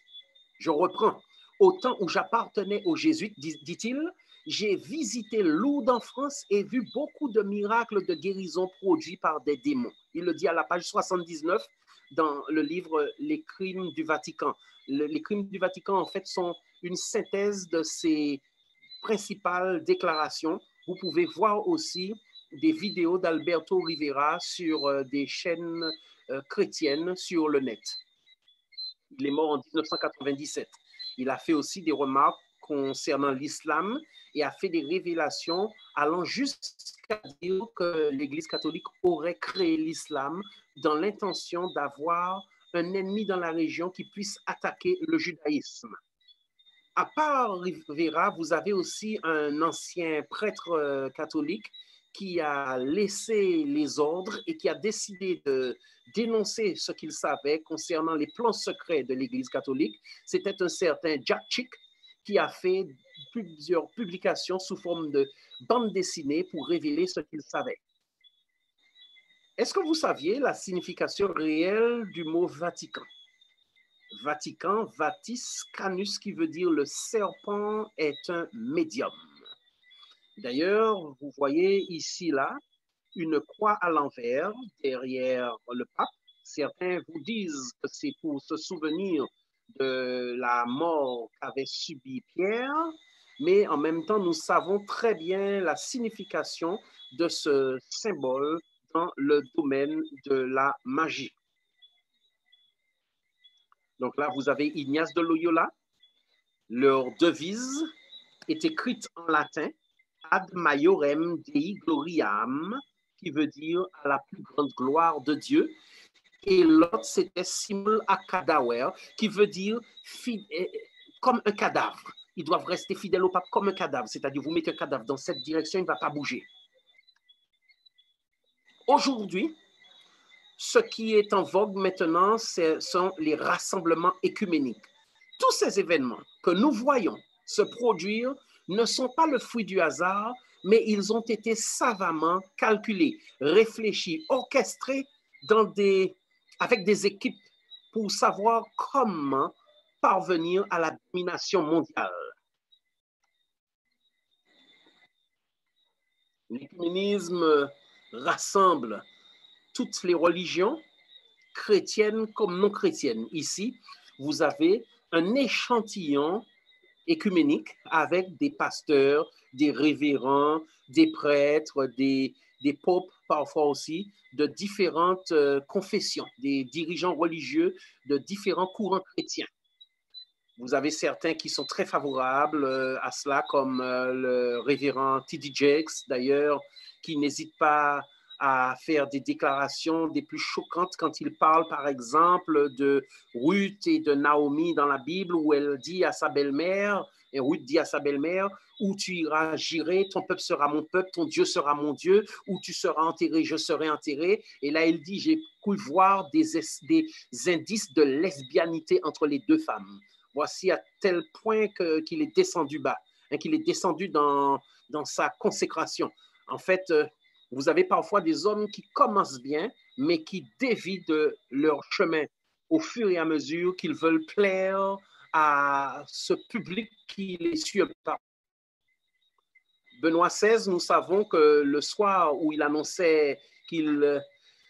Je reprends. « Au temps où j'appartenais aux jésuites, dit-il, j'ai visité Lourdes en France et vu beaucoup de miracles de guérison produits par des démons. » Il le dit à la page 79 dans le livre « Les crimes du Vatican ». Les crimes du Vatican, en fait, sont une synthèse de ces principales déclarations. Vous pouvez voir aussi des vidéos d'Alberto Rivera sur des chaînes chrétiennes sur le net. Il est mort en 1997. Il a fait aussi des remarques concernant l'islam et a fait des révélations allant jusqu'à dire que l'Église catholique aurait créé l'islam dans l'intention d'avoir un ennemi dans la région qui puisse attaquer le judaïsme. À part Rivera, vous avez aussi un ancien prêtre catholique qui a laissé les ordres et qui a décidé de dénoncer ce qu'il savait concernant les plans secrets de l'Église catholique. C'était un certain Jack Chick qui a fait plusieurs publications sous forme de bande dessinée pour révéler ce qu'il savait. Est-ce que vous saviez la signification réelle du mot Vatican? Vatican, Vatis Canus, qui veut dire le serpent est un médium. D'ailleurs, vous voyez ici, là, une croix à l'envers derrière le pape. Certains vous disent que c'est pour se souvenir de la mort qu'avait subie Pierre, mais en même temps, nous savons très bien la signification de ce symbole dans le domaine de la magie. Donc là, vous avez Ignace de Loyola. Leur devise est écrite en latin, Ad Maiorem Dei Gloriam, qui veut dire à la plus grande gloire de Dieu. Et l'autre, c'était simul a cadaver, qui veut dire comme un cadavre. Ils doivent rester fidèles au pape comme un cadavre. C'est-à-dire, vous mettez un cadavre dans cette direction, il ne va pas bouger. Aujourd'hui, ce qui est en vogue maintenant, ce sont les rassemblements écuméniques. Tous ces événements que nous voyons se produire ne sont pas le fruit du hasard, mais ils ont été savamment calculés, réfléchis, orchestrés avec des équipes pour savoir comment parvenir à la domination mondiale. L'écuménisme rassemble toutes les religions, chrétiennes comme non chrétiennes. Ici, vous avez un échantillon écuménique avec des pasteurs, des révérends, des prêtres, des popes parfois aussi, de différentes confessions, des dirigeants religieux de différents courants chrétiens. Vous avez certains qui sont très favorables à cela, comme le révérend T.D. Jakes, d'ailleurs, qui n'hésite pas à faire des déclarations des plus choquantes quand il parle, par exemple, de Ruth et de Naomi dans la Bible, où elle dit à sa belle-mère, et Ruth dit à sa belle-mère, où tu iras, j'irai, ton peuple sera mon peuple, ton Dieu sera mon Dieu, où tu seras enterré, je serai enterré. Et là, il dit, j'ai pu voir des indices de lesbianité entre les deux femmes. Voici à tel point qu'il est descendu bas, hein, qu'il est descendu dans sa consécration. En fait, vous avez parfois des hommes qui commencent bien, mais qui dévient de leur chemin au fur et à mesure qu'ils veulent plaire à ce public qui les suit pas. Benoît XVI, nous savons que le soir où il annonçait qu'il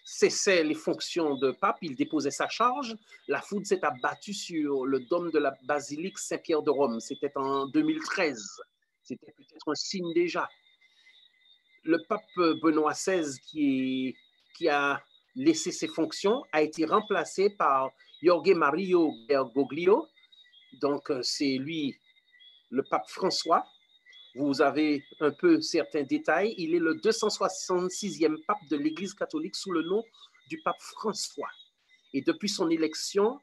cessait les fonctions de pape, il déposait sa charge, la foudre s'est abattue sur le dôme de la basilique Saint-Pierre de Rome. C'était en 2013. C'était peut-être un signe déjà. Le pape Benoît XVI, qui a laissé ses fonctions, a été remplacé par Jorge Mario Bergoglio. Donc, c'est lui, le pape François. Vous avez un peu certains détails. Il est le 266e pape de l'Église catholique sous le nom du pape François. Et depuis son élection,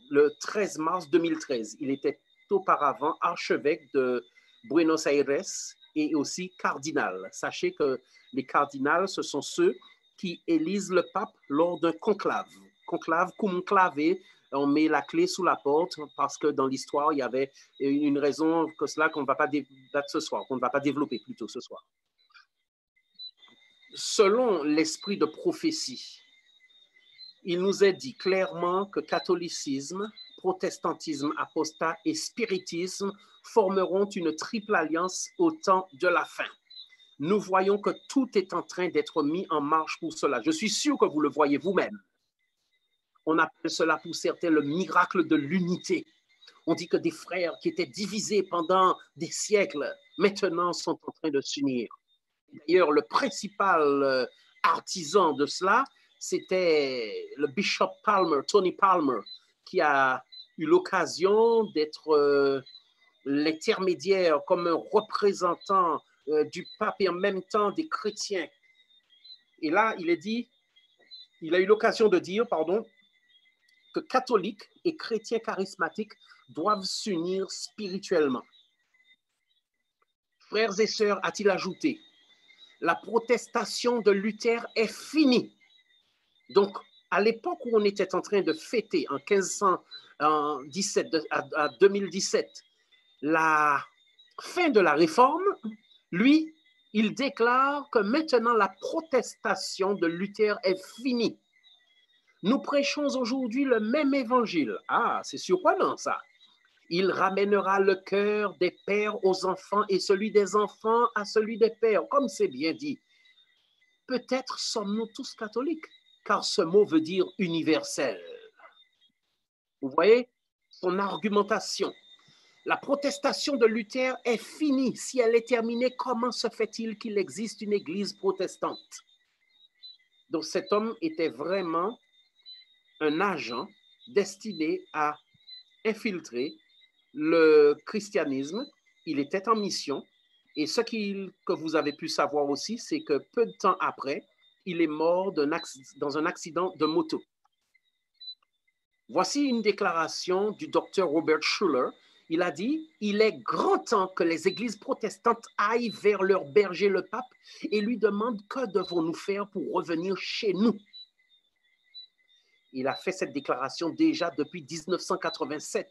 le 13 mars 2013, il était auparavant archevêque de Buenos Aires et aussi cardinal. Sachez que les cardinals, ce sont ceux qui élisent le pape lors d'un conclave. Conclave, cum clave, on met la clé sous la porte parce que dans l'histoire, il y avait une raison que cela qu'on ne va pas débattre ce soir, qu'on ne va pas développer plutôt ce soir. Selon l'esprit de prophétie, il nous est dit clairement que catholicisme, protestantisme apostat et spiritisme formeront une triple alliance au temps de la fin. Nous voyons que tout est en train d'être mis en marche pour cela. Je suis sûr que vous le voyez vous-même. On appelle cela pour certains le miracle de l'unité. On dit que des frères qui étaient divisés pendant des siècles, maintenant sont en train de s'unir. D'ailleurs, le principal artisan de cela, c'était le bishop Palmer, Tony Palmer, qui a eu l'occasion d'être l'intermédiaire comme un représentant du pape et en même temps des chrétiens. Et là, il a eu l'occasion de dire, que catholiques et chrétiens charismatiques doivent s'unir spirituellement. Frères et sœurs, a-t-il ajouté, la protestation de Luther est finie. Donc, à l'époque où on était en train de fêter en 1517 à 2017 la fin de la réforme, lui, il déclare que maintenant la protestation de Luther est finie. Nous prêchons aujourd'hui le même évangile. Ah, c'est surprenant ça. Il ramènera le cœur des pères aux enfants et celui des enfants à celui des pères, comme c'est bien dit. Peut-être sommes-nous tous catholiques, car ce mot veut dire universel. Vous voyez son argumentation. La protestation de Luther est finie. Si elle est terminée, comment se fait-il qu'il existe une église protestante? Donc cet homme était vraiment un agent destiné à infiltrer le christianisme. Il était en mission. Et ce que vous avez pu savoir aussi, c'est que peu de temps après, il est mort dans un accident de moto. Voici une déclaration du docteur Robert Schuller. Il a dit « Il est grand temps que les églises protestantes aillent vers leur berger le pape et lui demandent que devons-nous faire pour revenir chez nous. » Il a fait cette déclaration déjà depuis 1987.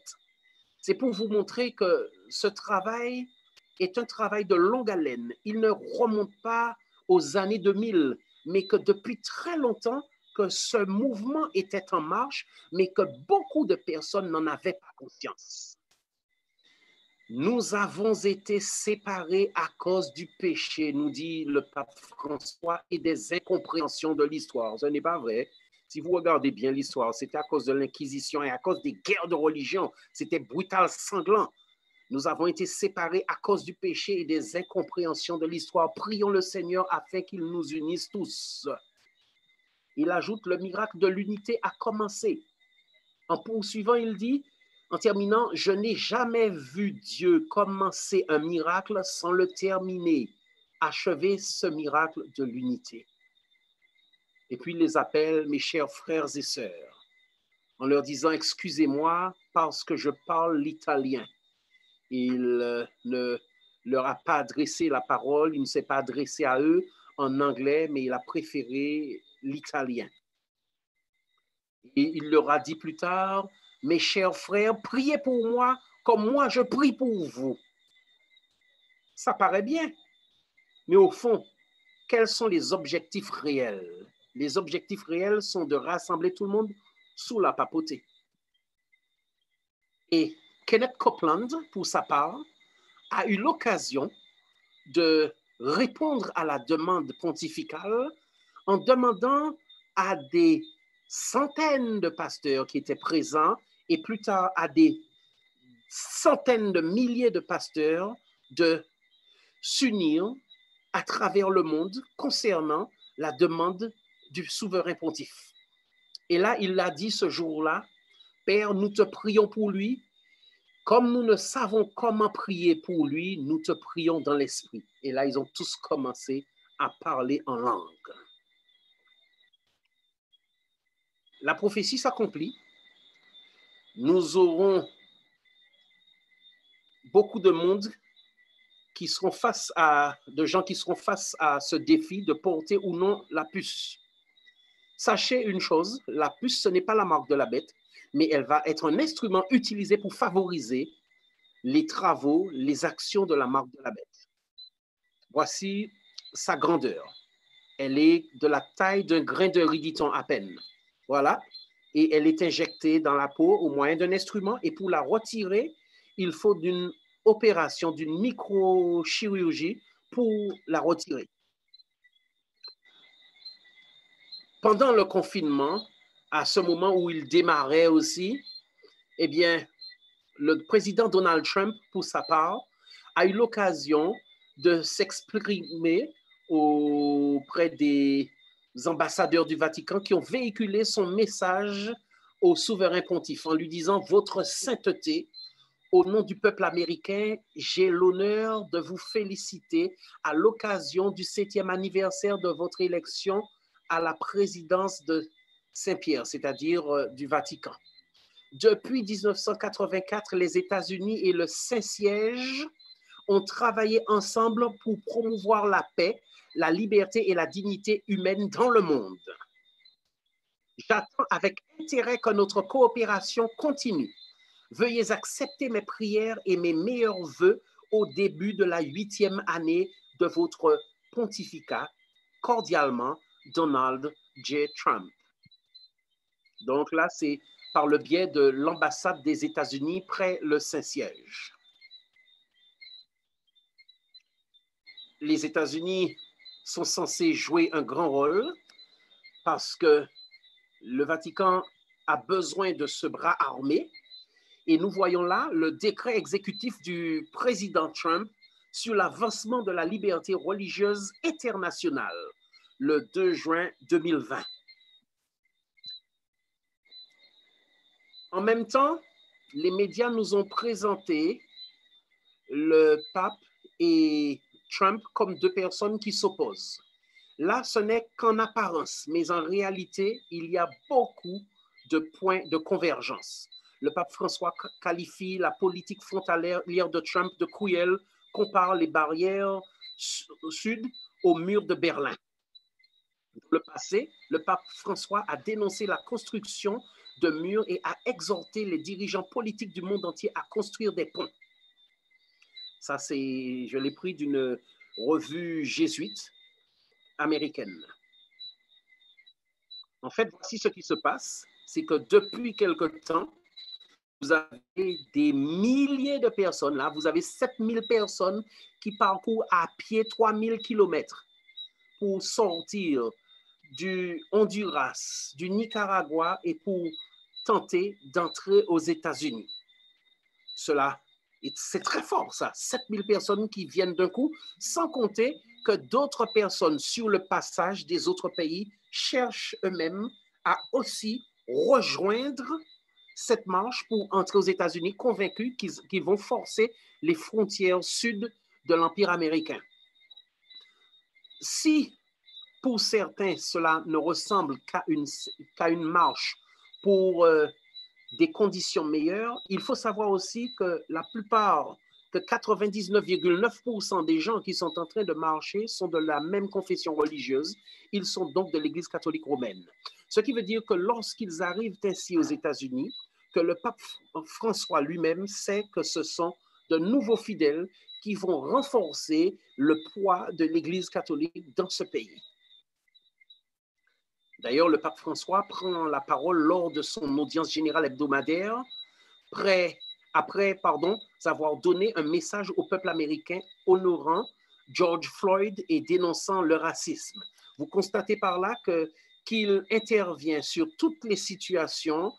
C'est pour vous montrer que ce travail est un travail de longue haleine. Il ne remonte pas aux années 2000, mais que depuis très longtemps, que ce mouvement était en marche, mais que beaucoup de personnes n'en avaient pas conscience. Nous avons été séparés à cause du péché, nous dit le pape François, et des incompréhensions de l'histoire. Ce n'est pas vrai. Si vous regardez bien l'histoire, c'était à cause de l'Inquisition et à cause des guerres de religion. C'était brutal, sanglant. Nous avons été séparés à cause du péché et des incompréhensions de l'histoire. Prions le Seigneur afin qu'il nous unisse tous. Il ajoute, le miracle de l'unité a commencé. En poursuivant, il dit, en terminant, je n'ai jamais vu Dieu commencer un miracle sans le terminer, achever ce miracle de l'unité. Et puis il les appelle mes chers frères et sœurs, en leur disant, excusez-moi parce que je parle l'italien. Il ne leur a pas adressé la parole, il ne s'est pas adressé à eux en anglais, mais il a préféré l'italien. Et il leur a dit plus tard, mes chers frères, priez pour moi comme moi je prie pour vous. Ça paraît bien, mais au fond, quels sont les objectifs réels? Les objectifs réels sont de rassembler tout le monde sous la papauté. Et Kenneth Copeland, pour sa part, a eu l'occasion de répondre à la demande pontificale en demandant à des centaines de pasteurs qui étaient présents et plus tard à des centaines de milliers de pasteurs de s'unir à travers le monde concernant la demande du souverain pontife. Et là, il l'a dit ce jour-là, Père, nous te prions pour lui. Comme nous ne savons comment prier pour lui, nous te prions dans l'esprit. Et là, ils ont tous commencé à parler en langue. La prophétie s'accomplit. Nous aurons beaucoup de monde qui seront de gens qui seront face à ce défi de porter ou non la puce. Sachez une chose, la puce, ce n'est pas la marque de la bête, mais elle va être un instrument utilisé pour favoriser les travaux, les actions de la marque de la bête. Voici sa grandeur. Elle est de la taille d'un grain de riditon à peine. Voilà. Et elle est injectée dans la peau au moyen d'un instrument. Et pour la retirer, il faut d'une opération, d'une microchirurgie pour la retirer. Pendant le confinement, à ce moment où il démarrait aussi, eh bien, le président Donald Trump, pour sa part, a eu l'occasion de s'exprimer auprès des ambassadeurs du Vatican qui ont véhiculé son message au souverain pontife en lui disant « Votre sainteté, au nom du peuple américain, j'ai l'honneur de vous féliciter à l'occasion du 7e anniversaire de votre élection à la présidence de Saint-Pierre, c'est-à-dire du Vatican. Depuis 1984, les États-Unis et le Saint-Siège ont travaillé ensemble pour promouvoir la paix, la liberté et la dignité humaine dans le monde. J'attends avec intérêt que notre coopération continue. Veuillez accepter mes prières et mes meilleurs vœux au début de la 8e année de votre pontificat. Cordialement, Donald J. Trump. Donc là, c'est par le biais de l'ambassade des États-Unis près le Saint-Siège. Les États-Unis sont censés jouer un grand rôle parce que le Vatican a besoin de ce bras armé. Et nous voyons là le décret exécutif du président Trump sur l'avancement de la liberté religieuse internationale, le 2 juin 2020. En même temps, les médias nous ont présenté le pape et Trump comme deux personnes qui s'opposent. Là, ce n'est qu'en apparence, mais en réalité, il y a beaucoup de points de convergence. Le pape François qualifie la politique frontalière de Trump de cruelle, compare les barrières sud au mur de Berlin. Dans le passé, le pape François a dénoncé la construction de murs et a exhorté les dirigeants politiques du monde entier à construire des ponts. Ça, je l'ai pris d'une revue jésuite américaine. En fait, voici ce qui se passe, c'est que depuis quelque temps, vous avez des milliers de personnes, là, vous avez 7000 personnes qui parcourent à pied 3000 kilomètres pour sortir du Honduras, du Nicaragua et pour tenter d'entrer aux États-Unis. C'est très fort, ça. 7000 personnes qui viennent d'un coup, sans compter que d'autres personnes sur le passage des autres pays cherchent eux-mêmes à aussi rejoindre cette marche pour entrer aux États-Unis, convaincus qu'ils vont forcer les frontières sud de l'Empire américain. Si, pour certains, cela ne ressemble qu'à une marche pour des conditions meilleures, il faut savoir aussi que la plupart, que 99,9% des gens qui sont en train de marcher sont de la même confession religieuse. Ils sont donc de l'Église catholique romaine. Ce qui veut dire que lorsqu'ils arrivent ainsi aux États-Unis, que le pape François lui-même sait que ce sont de nouveaux fidèles qui vont renforcer le poids de l'Église catholique dans ce pays. D'ailleurs, le pape François prend la parole lors de son audience générale hebdomadaire, après avoir donné un message au peuple américain honorant George Floyd et dénonçant le racisme. Vous constatez par là qu'il intervient sur toutes les situations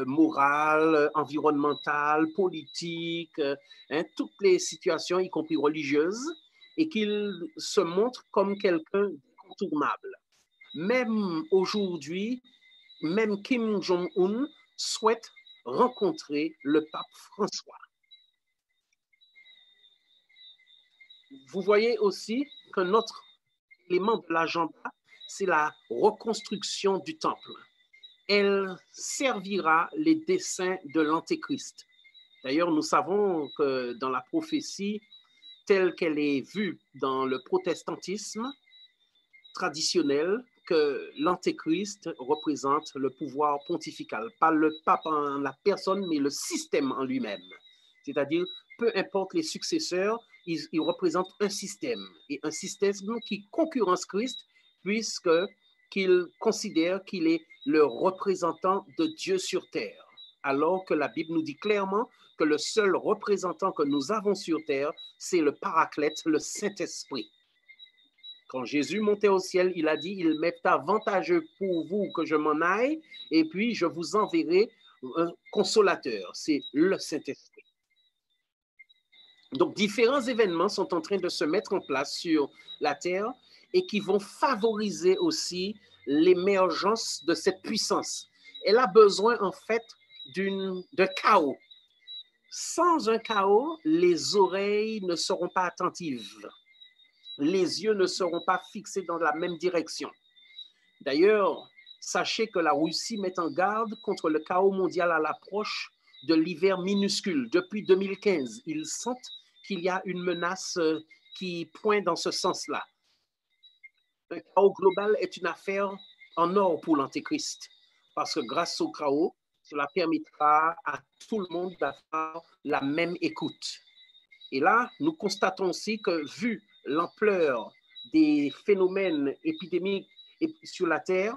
morales, environnementales, politiques, toutes les situations, y compris religieuses, et qu'il se montre comme quelqu'un d'incontournable. Même aujourd'hui, même Kim Jong-un souhaite rencontrer le pape François. Vous voyez aussi qu'un autre élément de l'agenda, c'est la reconstruction du temple. Elle servira les desseins de l'Antéchrist. D'ailleurs, nous savons que dans la prophétie telle qu'elle est vue dans le protestantisme traditionnel, que l'Antéchrist représente le pouvoir pontifical, pas le pape en la personne, mais le système en lui-même. C'est-à-dire, peu importe les successeurs, ils représentent un système, et un système qui concurrence Christ, puisqu'il considère qu'il est le représentant de Dieu sur terre, alors que la Bible nous dit clairement que le seul représentant que nous avons sur terre, c'est le Paraclète, le Saint-Esprit. Quand Jésus montait au ciel, il a dit, « Il m'est avantageux pour vous que je m'en aille, et puis je vous enverrai un consolateur. » C'est le Saint-Esprit. Donc, différents événements sont en train de se mettre en place sur la terre et qui vont favoriser aussi l'émergence de cette puissance. Elle a besoin, en fait, d'un chaos. Sans un chaos, les oreilles ne seront pas attentives. Les yeux ne seront pas fixés dans la même direction. D'ailleurs, sachez que la Russie met en garde contre le chaos mondial à l'approche de l'hiver minuscule. Depuis 2015, ils sentent qu'il y a une menace qui pointe dans ce sens-là. Un chaos global est une affaire en or pour l'Antéchrist, parce que grâce au chaos, cela permettra à tout le monde d'avoir la même écoute. Et là, nous constatons aussi que, vu l'ampleur des phénomènes épidémiques sur la Terre,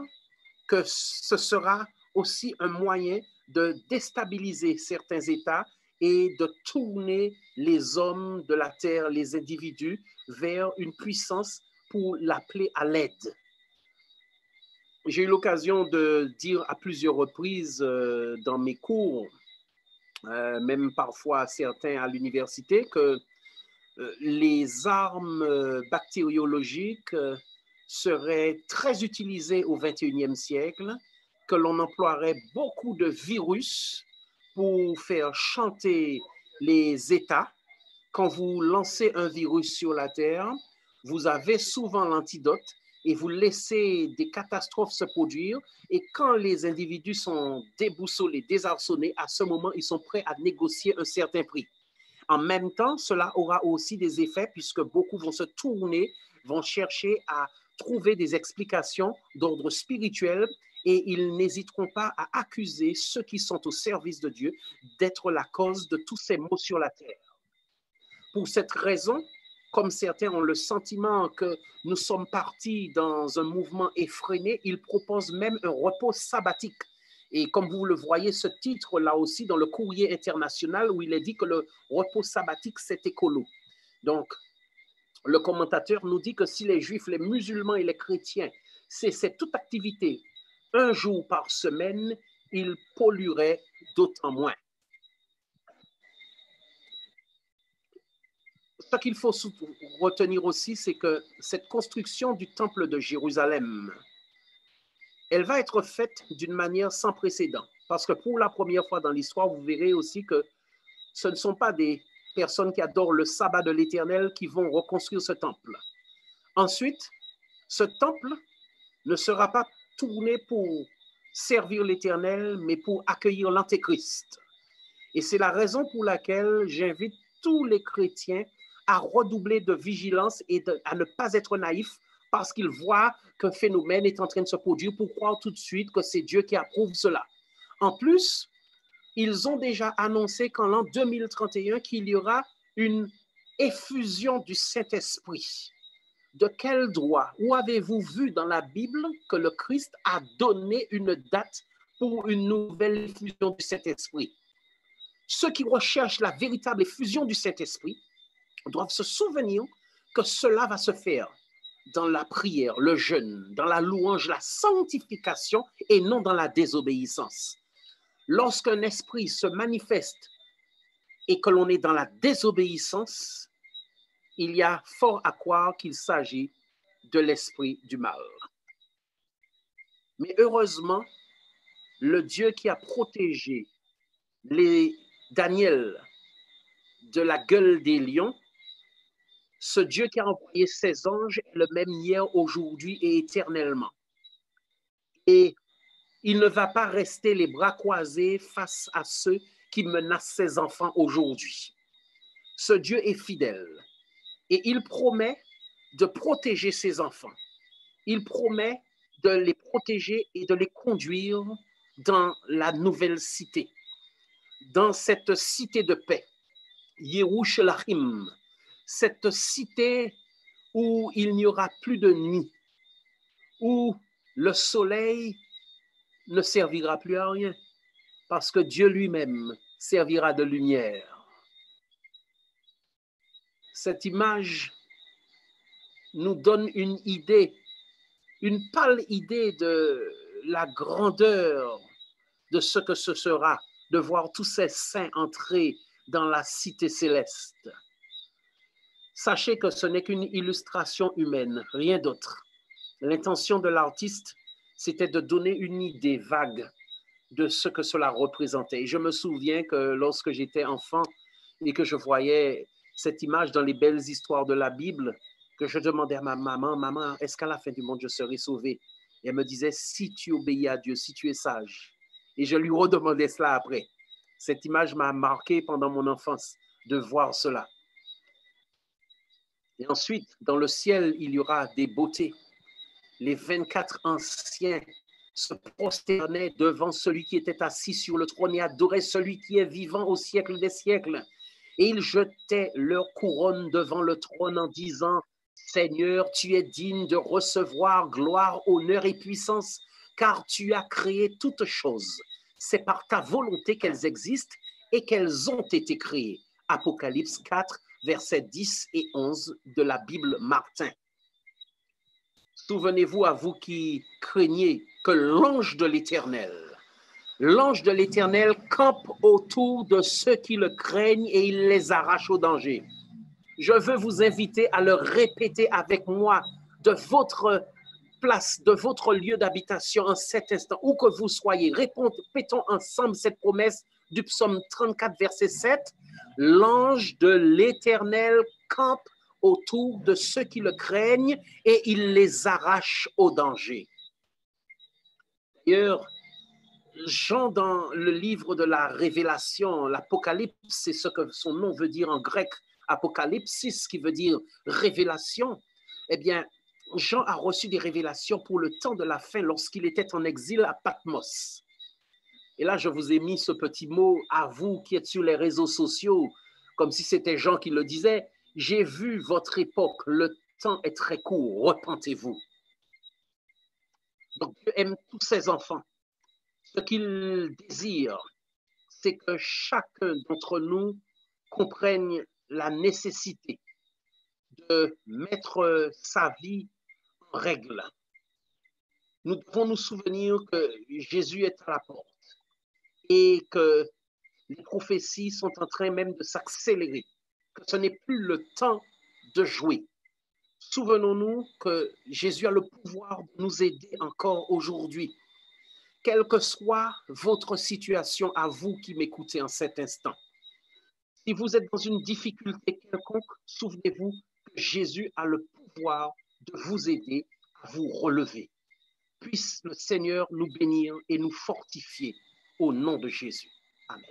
que ce sera aussi un moyen de déstabiliser certains États et de tourner les hommes de la Terre, les individus, vers une puissance pour l'appeler à l'aide. J'ai eu l'occasion de dire à plusieurs reprises dans mes cours, même parfois certains à l'université, que les armes bactériologiques seraient très utilisées au XXIe siècle, que l'on emploierait beaucoup de virus pour faire chanter les États. Quand vous lancez un virus sur la Terre, vous avez souvent l'antidote et vous laissez des catastrophes se produire. Et quand les individus sont déboussolés, désarçonnés, à ce moment, ils sont prêts à négocier un certain prix. En même temps, cela aura aussi des effets puisque beaucoup vont se tourner, vont chercher à trouver des explications d'ordre spirituel et ils n'hésiteront pas à accuser ceux qui sont au service de Dieu d'être la cause de tous ces maux sur la terre. Pour cette raison, comme certains ont le sentiment que nous sommes partis dans un mouvement effréné, ils proposent même un repos sabbatique. Et comme vous le voyez, ce titre-là aussi dans le Courrier international où il est dit que le repos sabbatique, c'est écolo. Donc, le commentateur nous dit que si les Juifs, les musulmans et les chrétiens cessaient toute activité un jour par semaine, ils pollueraient d'autant moins. Ce qu'il faut retenir aussi, c'est que cette construction du temple de Jérusalem, elle va être faite d'une manière sans précédent. Parce que pour la première fois dans l'histoire, vous verrez aussi que ce ne sont pas des personnes qui adorent le sabbat de l'Éternel qui vont reconstruire ce temple. Ensuite, ce temple ne sera pas tourné pour servir l'Éternel, mais pour accueillir l'Antéchrist. Et c'est la raison pour laquelle j'invite tous les chrétiens à redoubler de vigilance et à ne pas être naïfs parce qu'ils voient qu'un phénomène est en train de se produire pour croire tout de suite que c'est Dieu qui approuve cela. En plus, ils ont déjà annoncé qu'en l'an 2031, qu'il y aura une effusion du Saint-Esprit. De quel droit? Où avez-vous vu dans la Bible que le Christ a donné une date pour une nouvelle effusion du Saint-Esprit? Ceux qui recherchent la véritable effusion du Saint-Esprit doivent se souvenir que cela va se faire dans la prière, le jeûne, dans la louange, la sanctification et non dans la désobéissance. Lorsqu'un esprit se manifeste et que l'on est dans la désobéissance, il y a fort à croire qu'il s'agit de l'esprit du mal. Mais heureusement, le Dieu qui a protégé Daniel de la gueule des lions, ce Dieu qui a envoyé ses anges est le même hier, aujourd'hui et éternellement. Et il ne va pas rester les bras croisés face à ceux qui menacent ses enfants aujourd'hui. Ce Dieu est fidèle et il promet de protéger ses enfants. Il promet de les protéger et de les conduire dans la nouvelle cité, dans cette cité de paix, Yerushalayim, cette cité où il n'y aura plus de nuit, où le soleil ne servira plus à rien, parce que Dieu lui-même servira de lumière. Cette image nous donne une idée, une pâle idée de la grandeur de ce que ce sera, de voir tous ces saints entrer dans la cité céleste. Sachez que ce n'est qu'une illustration humaine, rien d'autre. L'intention de l'artiste, c'était de donner une idée vague de ce que cela représentait. Et je me souviens que lorsque j'étais enfant et que je voyais cette image dans les belles histoires de la Bible, que je demandais à ma maman, « Maman, est-ce qu'à la fin du monde, je serai sauvé ?» Et elle me disait, « Si tu obéis à Dieu, si tu es sage. » Et je lui redemandais cela après. Cette image m'a marqué pendant mon enfance de voir cela. Et ensuite, dans le ciel, il y aura des beautés. Les 24 anciens se prosternaient devant celui qui était assis sur le trône et adoraient celui qui est vivant au siècle des siècles. Et ils jetaient leur couronne devant le trône en disant, « Seigneur, tu es digne de recevoir gloire, honneur et puissance, car tu as créé toutes choses. C'est par ta volonté qu'elles existent et qu'elles ont été créées. » Apocalypse 4, versets 10 et 11 de la Bible Martin. Souvenez-vous à vous qui craignez que l'ange de l'Éternel campe autour de ceux qui le craignent et il les arrache au danger. Je veux vous inviter à le répéter avec moi de votre place, de votre lieu d'habitation en cet instant, où que vous soyez. Répétons ensemble cette promesse du psaume 34, verset 7. L'ange de l'Éternel campe autour de ceux qui le craignent et il les arrache au danger. D'ailleurs, Jean, dans le livre de la Révélation, l'Apocalypse, c'est ce que son nom veut dire en grec, Apocalypsis, qui veut dire révélation. Eh bien, Jean a reçu des révélations pour le temps de la fin lorsqu'il était en exil à Patmos. Et là, je vous ai mis ce petit mot à vous qui êtes sur les réseaux sociaux, comme si c'était Jean qui le disait. J'ai vu votre époque, le temps est très court, repentez-vous. Donc Dieu aime tous ses enfants. Ce qu'il désire, c'est que chacun d'entre nous comprenne la nécessité de mettre sa vie en règle. Nous devons nous souvenir que Jésus est à la porte et que les prophéties sont en train même de s'accélérer, que ce n'est plus le temps de jouer. Souvenons-nous que Jésus a le pouvoir de nous aider encore aujourd'hui. Quelle que soit votre situation à vous qui m'écoutez en cet instant, si vous êtes dans une difficulté quelconque, souvenez-vous que Jésus a le pouvoir de vous aider à vous relever. Puisse le Seigneur nous bénir et nous fortifier au nom de Jésus. Amen.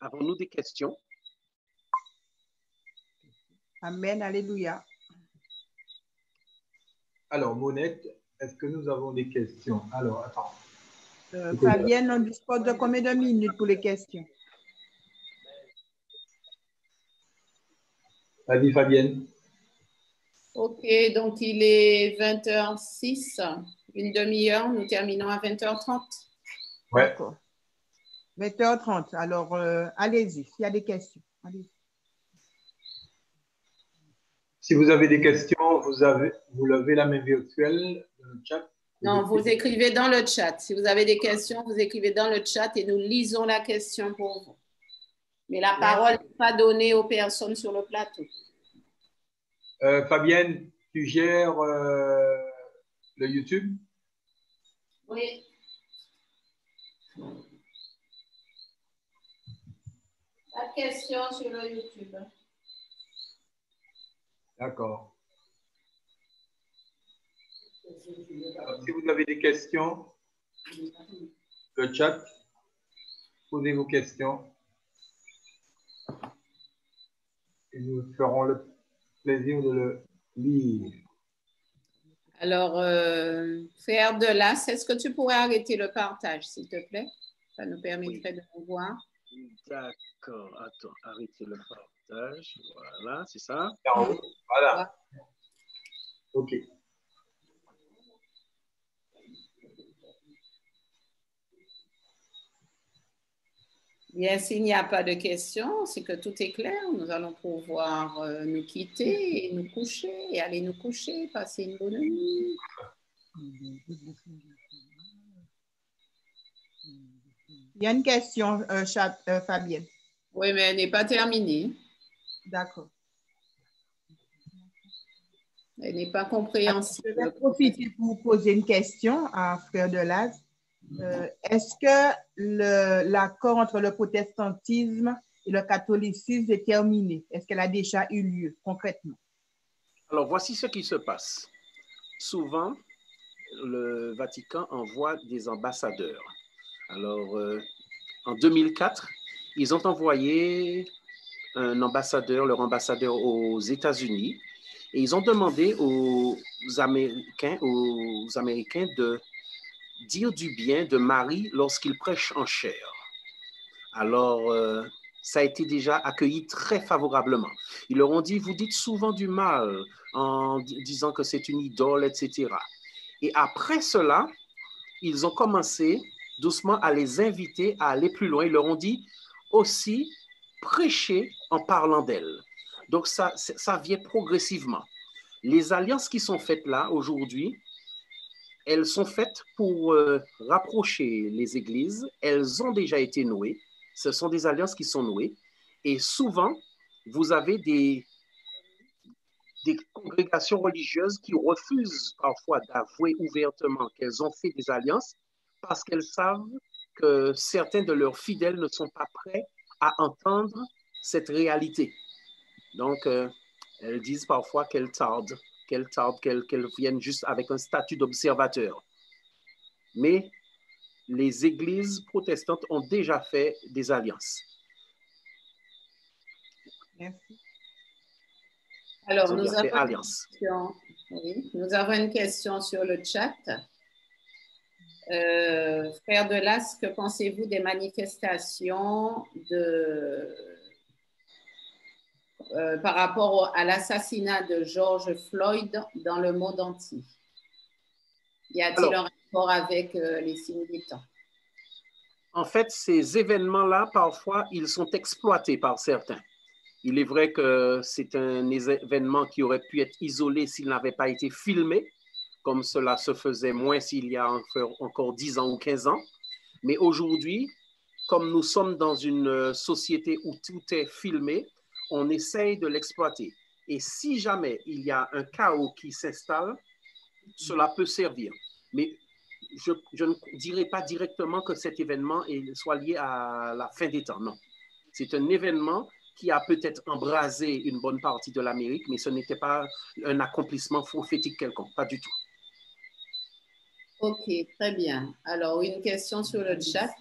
Avons-nous des questions? Amen, alléluia. Alors, Monette, est-ce que nous avons des questions? Alors, attends. Fabienne, on dispose de combien de minutes pour les questions? Vas-y, Fabienne. Ok, donc il est 20h06, une demi-heure, nous terminons à 20h30. Ouais. D'accord. 20h30, alors allez-y, s'il y a des questions. Allez-y. Si vous avez des questions, vous levez la main virtuelle dans le chat. Non, vous écrivez dans le chat. Si vous avez des questions, vous écrivez dans le chat et nous lisons la question pour vous. Mais la parole n'est pas donnée aux personnes sur le plateau. Fabienne, tu gères le YouTube? Oui. Pas de questions sur le YouTube. D'accord. Alors, si vous avez des questions, le chat, posez vos questions. Et nous ferons le plaisir de le lire. Alors, frère Delas, est-ce que tu pourrais arrêter le partage, s'il te plaît? Ça nous permettrait de vous voir. D'accord. Attends, arrêtez le partage. Voilà, c'est ça. Voilà. OK. Bien, s'il n'y a pas de questions, c'est que tout est clair. Nous allons pouvoir nous quitter et nous coucher, et aller nous coucher, passer une bonne nuit. Il y a une question, Fabienne. Oui, mais elle n'est pas terminée. D'accord. Elle n'est pas compréhensible. Je vais profiter pour vous poser une question à Frère Delaz. Est-ce que l'accord entre le protestantisme et le catholicisme est terminé? Est-ce qu'elle a déjà eu lieu concrètement? Alors, voici ce qui se passe. Souvent, le Vatican envoie des ambassadeurs. Alors, en 2004, ils ont envoyé un ambassadeur, leur ambassadeur aux États-Unis, et ils ont demandé aux Américains de dire du bien de Marie lorsqu'il prêche en chair. Alors, ça a été déjà accueilli très favorablement. Ils leur ont dit, vous dites souvent du mal en disant que c'est une idole, etc. Et après cela, ils ont commencé doucement à les inviter à aller plus loin. Ils leur ont dit aussi, prêcher en parlant d'elle. Donc, ça vient progressivement. Les alliances qui sont faites là aujourd'hui, elles sont faites pour rapprocher les églises. Elles ont déjà été nouées. Ce sont des alliances qui sont nouées. Et souvent, vous avez des congrégations religieuses qui refusent parfois d'avouer ouvertement qu'elles ont fait des alliances parce qu'elles savent que certains de leurs fidèles ne sont pas prêts à entendre cette réalité. Donc, elles disent parfois qu'elles tardent, qu'elles viennent juste avec un statut d'observateur. Mais les églises protestantes ont déjà fait des alliances. Merci. Alors, Nous avons une question sur le chat. Frère Delas, que pensez-vous des manifestations par rapport à l'assassinat de George Floyd dans le monde entier? Y a-t-il un rapport avec les signes des temps? En fait, ces événements-là, parfois, ils sont exploités par certains. Il est vrai que c'est un événement qui aurait pu être isolé s'il n'avait pas été filmé, comme cela se faisait moins s'il y a encore 10 ans ou 15 ans. Mais aujourd'hui, comme nous sommes dans une société où tout est filmé, on essaye de l'exploiter. Et si jamais il y a un chaos qui s'installe, cela peut servir. Mais je ne dirais pas directement que cet événement soit lié à la fin des temps, non. C'est un événement qui a peut-être embrasé une bonne partie de l'Amérique, mais ce n'était pas un accomplissement prophétique quelconque, pas du tout. Ok, très bien. Alors, une question sur le chat.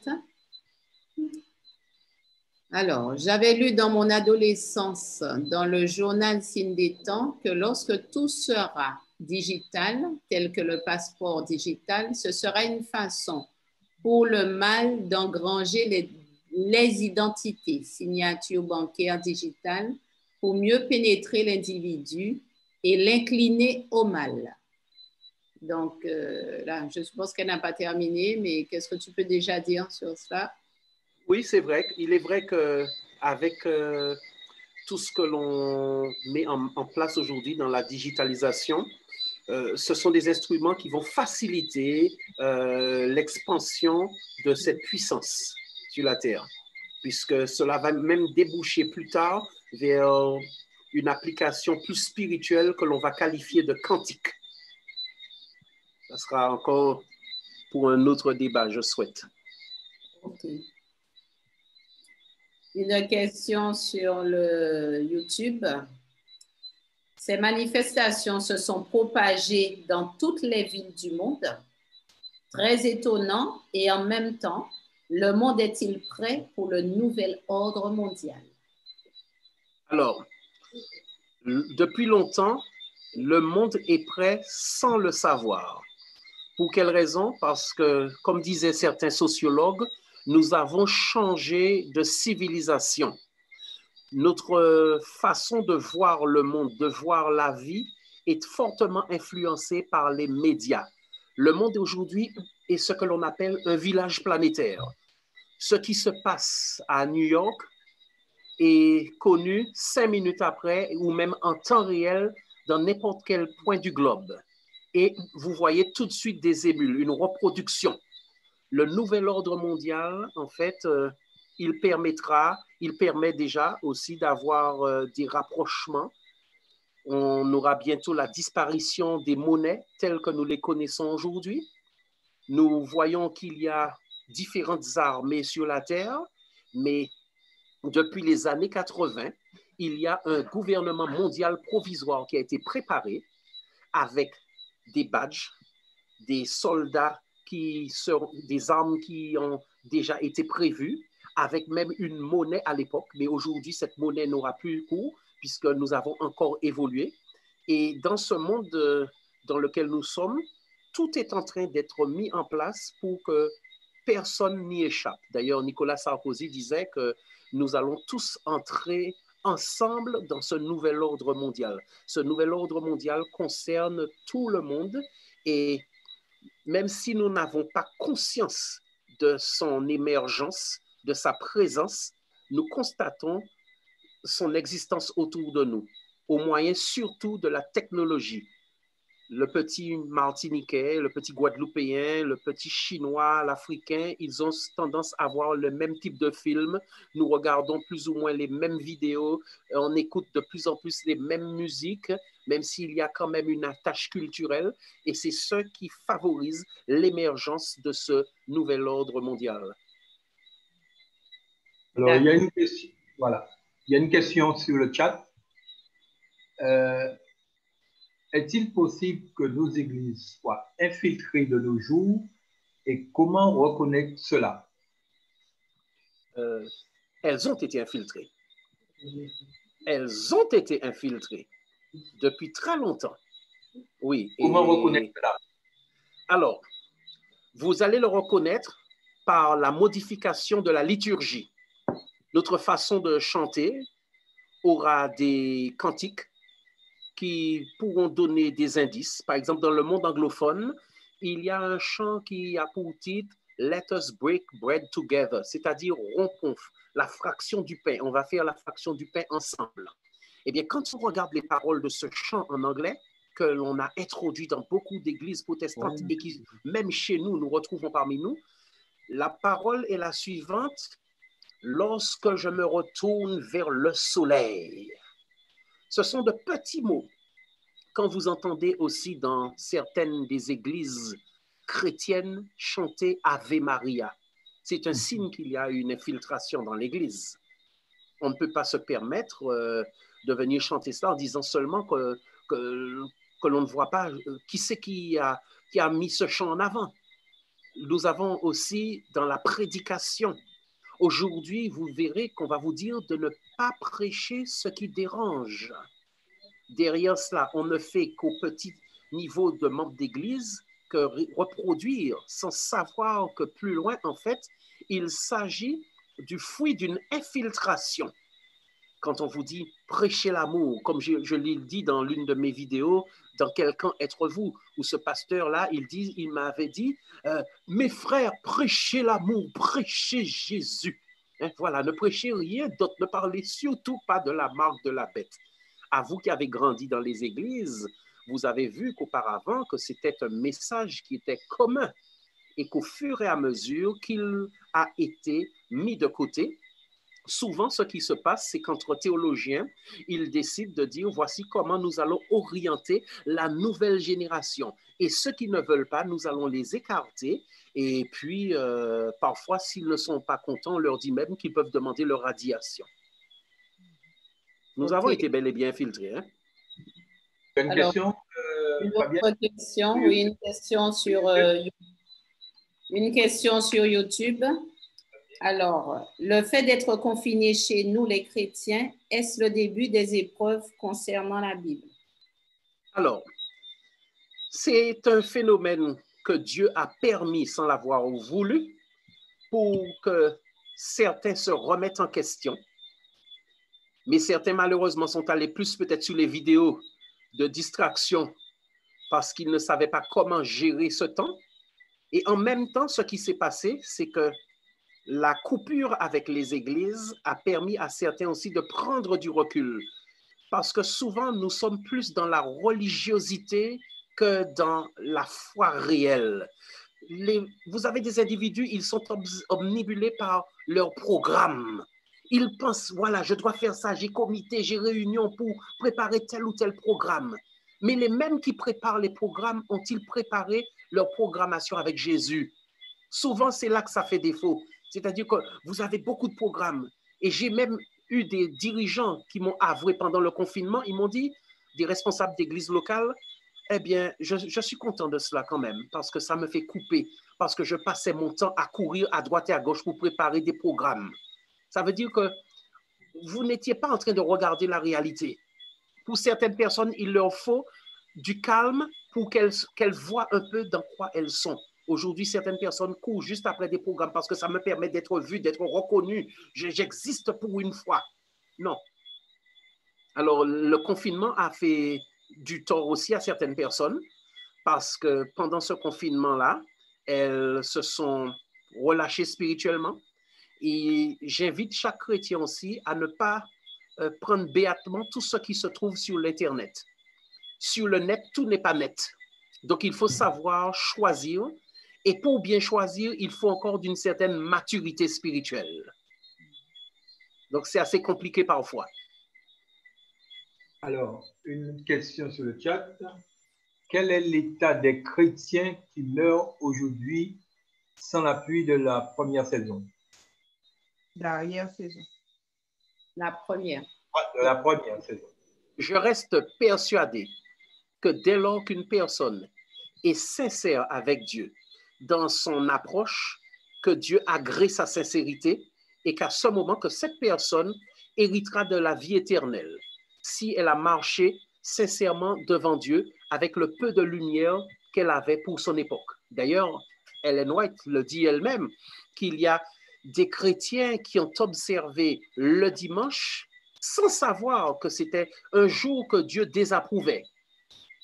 Alors, j'avais lu dans mon adolescence, dans le journal Signe des Temps, que lorsque tout sera digital, tel que le passeport digital, ce sera une façon pour le mal d'engranger les identités, signatures bancaires digitales, pour mieux pénétrer l'individu et l'incliner au mal. Donc, là, je suppose qu'elle n'a pas terminé, mais qu'est-ce que tu peux déjà dire sur ça? Oui, c'est vrai. Il est vrai qu'avec tout ce que l'on met en place aujourd'hui dans la digitalisation, ce sont des instruments qui vont faciliter l'expansion de cette puissance sur la Terre, puisque cela va même déboucher plus tard vers une application plus spirituelle que l'on va qualifier de quantique. Ça sera encore pour un autre débat, je souhaite. Ok. Une question sur le YouTube. Ces manifestations se sont propagées dans toutes les villes du monde. Très étonnant et en même temps, le monde est-il prêt pour le nouvel ordre mondial? Alors, depuis longtemps, le monde est prêt sans le savoir. Pour quelle raison? Parce que, comme disaient certains sociologues, nous avons changé de civilisation. Notre façon de voir le monde, de voir la vie, est fortement influencée par les médias. Le monde aujourd'hui est ce que l'on appelle un village planétaire. Ce qui se passe à New York est connu 5 minutes après ou même en temps réel dans n'importe quel point du globe. Et vous voyez tout de suite des émules, une reproduction. Le nouvel ordre mondial, en fait, il permet déjà aussi d'avoir des rapprochements. On aura bientôt la disparition des monnaies telles que nous les connaissons aujourd'hui. Nous voyons qu'il y a différentes armées sur la Terre, mais depuis les années 80, il y a un gouvernement mondial provisoire qui a été préparé avec des badges, des soldats des armes qui ont déjà été prévues, avec même une monnaie à l'époque, mais aujourd'hui, cette monnaie n'aura plus cours puisque nous avons encore évolué. Et dans ce monde dans lequel nous sommes, tout est en train d'être mis en place pour que personne n'y échappe. D'ailleurs, Nicolas Sarkozy disait que nous allons tous entrer ensemble dans ce nouvel ordre mondial. Ce nouvel ordre mondial concerne tout le monde et même si nous n'avons pas conscience de son émergence, de sa présence, nous constatons son existence autour de nous, au moyen surtout de la technologie. le petit Martiniquais, le petit Guadeloupéen, le petit Chinois, l'Africain, ils ont tendance à voir le même type de film. Nous regardons plus ou moins les mêmes vidéos, on écoute de plus en plus les mêmes musiques, même s'il y a quand même une attache culturelle. Et c'est ce qui favorise l'émergence de ce nouvel ordre mondial. Alors, il y a une question, voilà. Il y a une question sur le chat. Est-il possible que nos églises soient infiltrées de nos jours et comment reconnaître cela? Elles ont été infiltrées. Elles ont été infiltrées depuis très longtemps. Oui. Comment reconnaître cela? Alors, vous allez le reconnaître par la modification de la liturgie. Notre façon de chanter aura des cantiques qui pourront donner des indices. Par exemple, dans le monde anglophone, il y a un chant qui a pour titre « Let us break bread together », c'est-à-dire rompons la fraction du pain. On va faire la fraction du pain ensemble. Eh bien, quand on regarde les paroles de ce chant en anglais, que l'on a introduit dans beaucoup d'églises protestantes et qui, même chez nous, nous retrouvons parmi nous, la parole est la suivante. « Lorsque je me retourne vers le soleil ». Ce sont de petits mots. Quand vous entendez aussi dans certaines des églises chrétiennes chanter Ave Maria, c'est un signe qu'il y a une infiltration dans l'église. On ne peut pas se permettre de venir chanter cela en disant seulement que l'on ne voit pas qui c'est qui a mis ce chant en avant. Nous avons aussi dans la prédication. Aujourd'hui, vous verrez qu'on va vous dire de ne pas prêcher ce qui dérange. Derrière cela, on ne fait qu'au petit niveau de membre d'église que reproduire sans savoir que plus loin, en fait, il s'agit du fruit d'une infiltration. Quand on vous dit prêchez l'amour, comme je l'ai dit dans l'une de mes vidéos, dans quel camp êtes-vous? Où ce pasteur-là, il m'avait dit, mes frères, prêchez l'amour, prêchez Jésus. Hein, voilà, ne prêchez rien d'autre, ne parlez surtout pas de la marque de la bête. À vous qui avez grandi dans les églises, vous avez vu qu'auparavant, que c'était un message qui était commun et qu'au fur et à mesure qu'il a été mis de côté, souvent, ce qui se passe, c'est qu'entre théologiens, ils décident de dire, voici comment nous allons orienter la nouvelle génération. Et ceux qui ne veulent pas, nous allons les écarter. Et puis, parfois, s'ils ne sont pas contents, on leur dit même qu'ils peuvent demander leur radiation. Nous avons été bel et bien filtrés. Hein? Une question, une autre question, oui, une question sur YouTube. Alors, le fait d'être confiné chez nous, les chrétiens, est-ce le début des épreuves concernant la Bible? Alors, c'est un phénomène que Dieu a permis sans l'avoir voulu pour que certains se remettent en question. Mais certains, malheureusement, sont allés plus peut-être sur les vidéos de distraction parce qu'ils ne savaient pas comment gérer ce temps. Et en même temps, ce qui s'est passé, c'est que la coupure avec les églises a permis à certains aussi de prendre du recul. Parce que souvent, nous sommes plus dans la religiosité que dans la foi réelle. Vous avez des individus, ils sont omnibulés par leur programme. Ils pensent, voilà, je dois faire ça, j'ai comité, j'ai réunion pour préparer tel ou tel programme. Mais les mêmes qui préparent les programmes, ont-ils préparé leur programmation avec Jésus? Souvent, c'est là que ça fait défaut. C'est-à-dire que vous avez beaucoup de programmes. Et j'ai même eu des dirigeants qui m'ont avoué pendant le confinement, ils m'ont dit, des responsables d'églises locales, eh bien, je suis content de cela quand même, parce que ça me fait couper, parce que je passais mon temps à courir à droite et à gauche pour préparer des programmes. Ça veut dire que vous n'étiez pas en train de regarder la réalité. Pour certaines personnes, il leur faut du calme pour qu'elles voient un peu dans quoi elles sont. Aujourd'hui, certaines personnes courent juste après des programmes parce que ça me permet d'être vu, d'être reconnu. J'existe pour une fois. Non. Alors, le confinement a fait du tort aussi à certaines personnes parce que pendant ce confinement-là, elles se sont relâchées spirituellement. Et j'invite chaque chrétien aussi à ne pas prendre béatement tout ce qui se trouve sur l'Internet. Sur le net, tout n'est pas net. Donc, il faut savoir choisir. Et pour bien choisir, il faut encore d'une certaine maturité spirituelle. Donc, c'est assez compliqué parfois. Alors, une question sur le chat. Quel est l'état des chrétiens qui meurent aujourd'hui sans l'appui de la première saison? L'arrière-saison. La première. De la première saison. Je reste persuadé que dès lors qu'une personne est sincère avec Dieu dans son approche, que Dieu agrée sa sincérité et qu'à ce moment que cette personne héritera de la vie éternelle si elle a marché sincèrement devant Dieu avec le peu de lumière qu'elle avait pour son époque. D'ailleurs, Ellen White le dit elle-même, qu'il y a des chrétiens qui ont observé le dimanche sans savoir que c'était un jour que Dieu désapprouvait.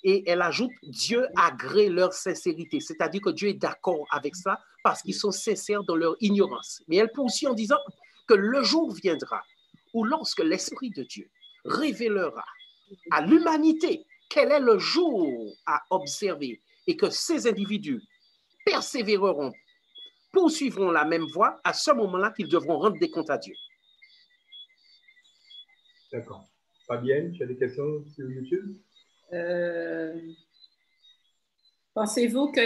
Et elle ajoute, Dieu agrée leur sincérité, c'est-à-dire que Dieu est d'accord avec ça parce qu'ils sont sincères dans leur ignorance. Mais elle poursuit en disant que le jour viendra où lorsque l'Esprit de Dieu révélera à l'humanité quel est le jour à observer et que ces individus persévéreront, poursuivront la même voie, à ce moment-là qu'ils devront rendre des comptes à Dieu. D'accord. Fabienne, tu as des questions sur YouTube? Pensez-vous que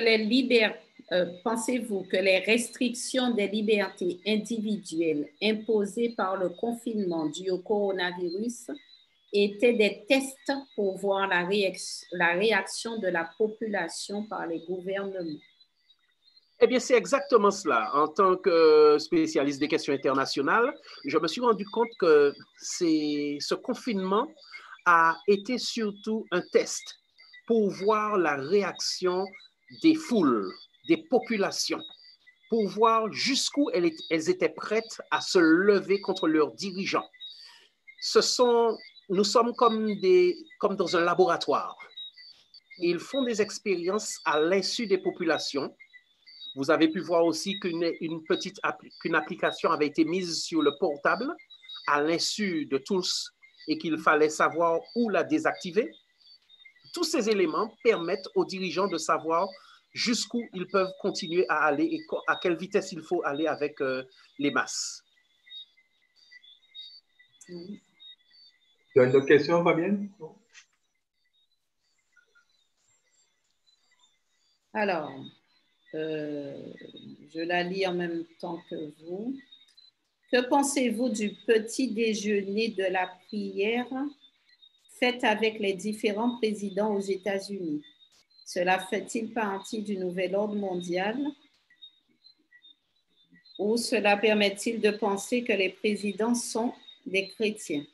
les restrictions des libertés individuelles imposées par le confinement dû au coronavirus étaient des tests pour voir la réaction de la population par les gouvernements? Eh bien, c'est exactement cela. En tant que spécialiste des questions internationales, je me suis rendu compte que ce confinement a été surtout un test pour voir la réaction des foules, des populations, pour voir jusqu'où elles étaient prêtes à se lever contre leurs dirigeants. Nous sommes comme dans un laboratoire. Ils font des expériences à l'insu des populations. Vous avez pu voir aussi qu'une application avait été mise sur le portable à l'insu de tous et qu'il fallait savoir où la désactiver. Tous ces éléments permettent aux dirigeants de savoir jusqu'où ils peuvent continuer à aller et à quelle vitesse il faut aller avec les masses. Tu as une autre question, Fabienne? Alors, je la lis en même temps que vous. Que pensez-vous du petit déjeuner de la prière fait avec les différents présidents aux États-Unis? Cela fait-il partie du nouvel ordre mondial ou cela permet-il de penser que les présidents sont des chrétiens?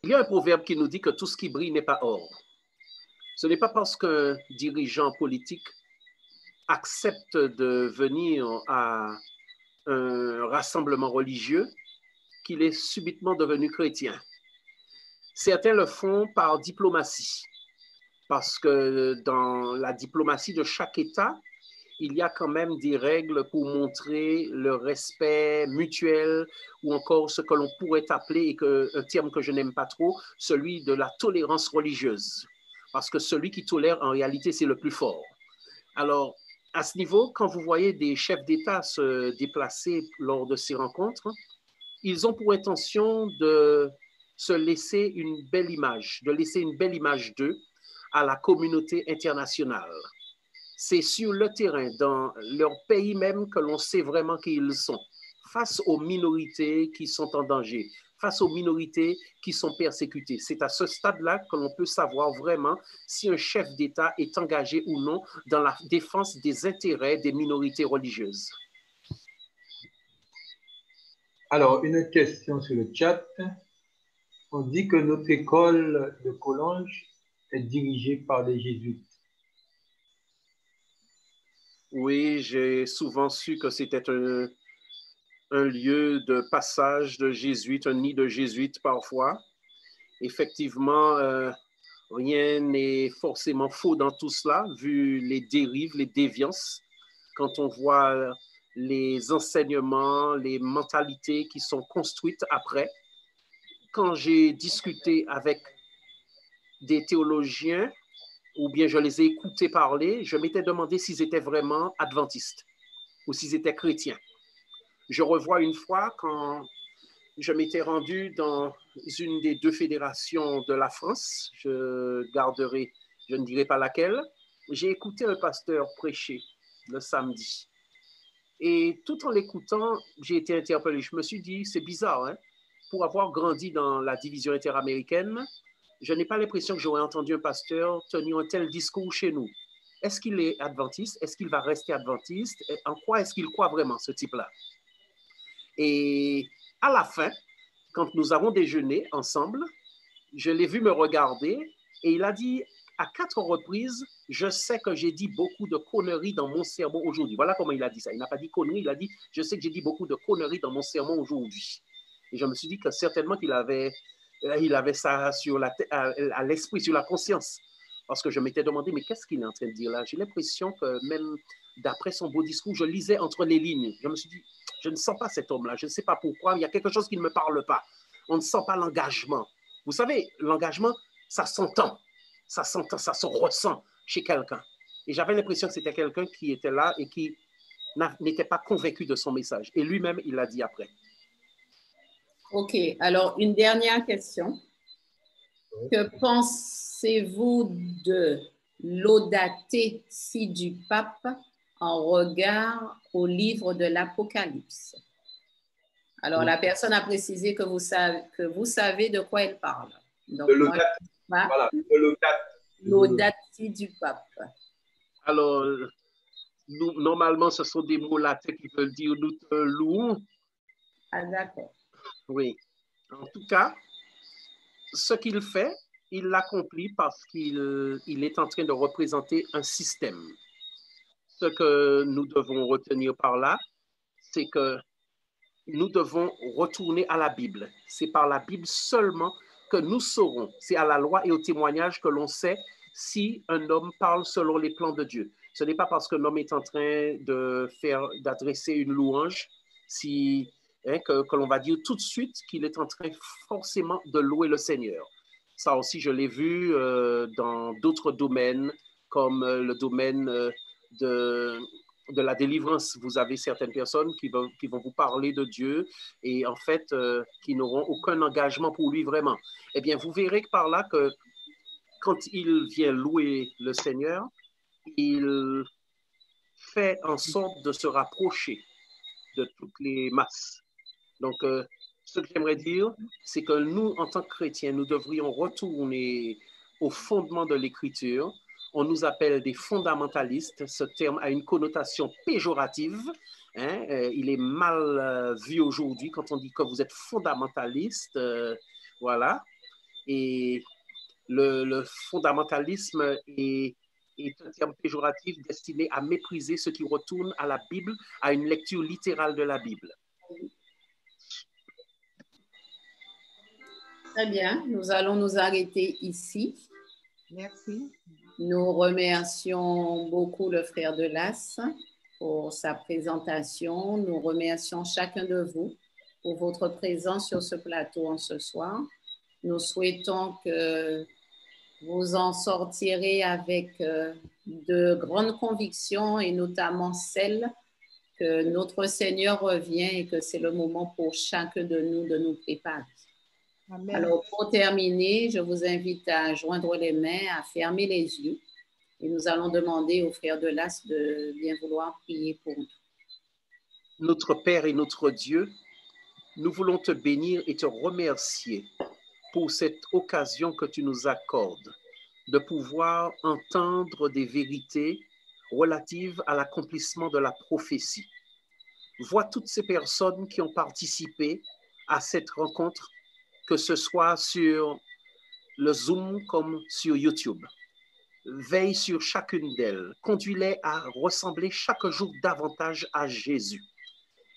Il y a un proverbe qui nous dit que tout ce qui brille n'est pas or. Ce n'est pas parce qu'un dirigeant politique accepte de venir à un rassemblement religieux qu'il est subitement devenu chrétien. Certains le font par diplomatie, parce que dans la diplomatie de chaque État, il y a quand même des règles pour montrer le respect mutuel ou encore ce que l'on pourrait appeler, un terme que je n'aime pas trop, celui de la tolérance religieuse. Parce que celui qui tolère, en réalité, c'est le plus fort. Alors, à ce niveau, quand vous voyez des chefs d'État se déplacer lors de ces rencontres, ils ont pour intention de se laisser une belle image, de laisser une belle image d'eux à la communauté internationale. C'est sur le terrain, dans leur pays même, que l'on sait vraiment qui ils sont, face aux minorités qui sont en danger, face aux minorités qui sont persécutées. C'est à ce stade-là que l'on peut savoir vraiment si un chef d'État est engagé ou non dans la défense des intérêts des minorités religieuses. Alors, une question sur le chat. On dit que notre école de Collonges est dirigée par des jésuites. Oui, j'ai souvent su que c'était un lieu de passage de jésuites, un nid de jésuites parfois. Effectivement, rien n'est forcément faux dans tout cela, vu les dérives, les déviances, quand on voit les enseignements, les mentalités qui sont construites après. Quand j'ai discuté avec des théologiens ou bien je les ai écoutés parler, je m'étais demandé s'ils étaient vraiment adventistes ou s'ils étaient chrétiens. Je revois une fois quand je m'étais rendu dans une des deux fédérations de la France, je ne dirai pas laquelle, j'ai écouté un pasteur prêcher le samedi. Et tout en l'écoutant, j'ai été interpellé. Je me suis dit, c'est bizarre, hein? Pour avoir grandi dans la division interaméricaine, je n'ai pas l'impression que j'aurais entendu un pasteur tenir un tel discours chez nous. Est-ce qu'il est adventiste? Est-ce qu'il va rester adventiste? En quoi est-ce qu'il croit vraiment, ce type-là? Et à la fin, quand nous avons déjeuné ensemble, je l'ai vu me regarder et il a dit à 4 reprises, je sais que j'ai dit beaucoup de conneries dans mon sermon aujourd'hui. Voilà comment il a dit ça. Il n'a pas dit conneries, il a dit, je sais que j'ai dit beaucoup de conneries dans mon sermon aujourd'hui. Et je me suis dit que certainement qu'il avait ça sur à l'esprit, sur la conscience. Parce que je m'étais demandé, mais qu'est-ce qu'il est en train de dire là? J'ai l'impression que même d'après son beau discours, je lisais entre les lignes. Je me suis dit, je ne sens pas cet homme-là, je ne sais pas pourquoi, il y a quelque chose qui ne me parle pas. On ne sent pas l'engagement. Vous savez, l'engagement, ça s'entend, ça se ressent chez quelqu'un. Et j'avais l'impression que c'était quelqu'un qui était là et qui n'était pas convaincu de son message. Et lui-même, il l'a dit après. OK. Alors, une dernière question. Que pensez-vous de l'audaté du pape en regard au livre de l'Apocalypse? Alors, la personne a précisé que vous savez de quoi elle parle. Donc, voilà, l'audatie du pape. Alors, normalement, ce sont des mots latins qui veulent dire nous te louons. Ah, d'accord. Oui. En tout cas, ce qu'il fait, il l'accomplit parce qu'il est en train de représenter un système. Ce que nous devons retenir par là, c'est que nous devons retourner à la Bible. C'est par la Bible seulement que nous saurons. C'est à la loi et au témoignage que l'on sait si un homme parle selon les plans de Dieu. Ce n'est pas parce que l'homme est en train d'adresser une louange que l'on va dire tout de suite qu'il est en train forcément de louer le Seigneur. Ça aussi, je l'ai vu dans d'autres domaines, comme le domaine de la délivrance. Vous avez certaines personnes qui vont vous parler de Dieu et en fait, qui n'auront aucun engagement pour lui vraiment. Eh bien, vous verrez que par là, que quand il vient louer le Seigneur, il fait en sorte de se rapprocher de toutes les masses. Donc, ce que j'aimerais dire, c'est que nous, en tant que chrétiens, nous devrions retourner au fondement de l'Écriture. On nous appelle des fondamentalistes. Ce terme a une connotation péjorative. Hein? Il est mal vu aujourd'hui quand on dit que vous êtes fondamentaliste. Voilà. Et le fondamentalisme est un terme péjoratif destiné à mépriser ceux qui retournent à la Bible, à une lecture littérale de la Bible. Très bien, nous allons nous arrêter ici. Merci. Nous remercions beaucoup le frère Delas pour sa présentation. Nous remercions chacun de vous pour votre présence sur ce plateau en ce soir. Nous souhaitons que vous en sortirez avec de grandes convictions et notamment celle que notre Seigneur revient et que c'est le moment pour chacun de nous de nous préparer. Amen. Alors, pour terminer, je vous invite à joindre les mains, à fermer les yeux et nous allons demander au frère Delas de bien vouloir prier pour nous. Notre Père et notre Dieu, nous voulons te bénir et te remercier pour cette occasion que tu nous accordes de pouvoir entendre des vérités relatives à l'accomplissement de la prophétie. Vois toutes ces personnes qui ont participé à cette rencontre, que ce soit sur le Zoom comme sur YouTube. Veille sur chacune d'elles, conduis-les à ressembler chaque jour davantage à Jésus.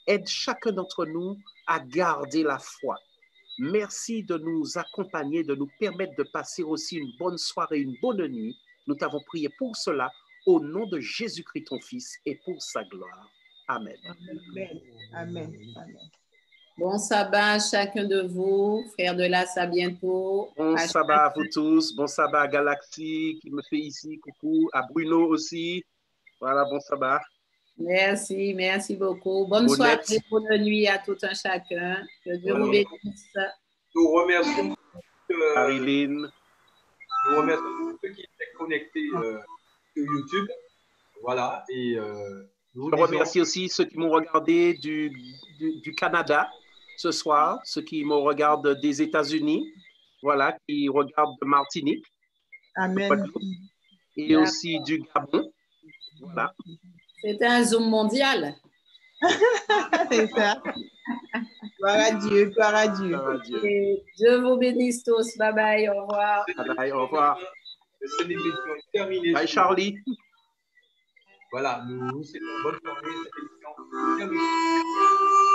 Aide chacun d'entre nous à garder la foi. Merci de nous accompagner, de nous permettre de passer aussi une bonne soirée, une bonne nuit. Nous t'avons prié pour cela, au nom de Jésus-Christ, ton Fils, et pour sa gloire. Amen. Amen. Amen. Amen. Bon sabbat à chacun de vous. Frère de l'As, à bientôt. Bon sabbat à vous tous. Bon sabbat à Galaxy qui me fait ici. Coucou. À Bruno aussi. Voilà, bon sabbat. Merci, merci beaucoup. Bonne Bonnette. soirée, bonne nuit à tout un chacun. Que Dieu vous bénisse. Nous remercions Marilyn. nous remercions tous ceux qui étaient connectés sur YouTube. Voilà. Et nous Je remercie aussi ceux qui m'ont regardé du Canada ce soir, ceux qui me regardent des États-Unis, voilà, qui regardent de Martinique. Amen. Et aussi du Gabon. Voilà. C'était un Zoom mondial. C'est ça. Gloire à Dieu, gloire à Dieu. Gloire à Dieu. Et Dieu vous bénisse tous. Bye bye, au revoir. Bye bye, au revoir. Cette émission est terminée. Bye Charlie. Voilà, nous c'est une bonne journée. Cette émission est terminée.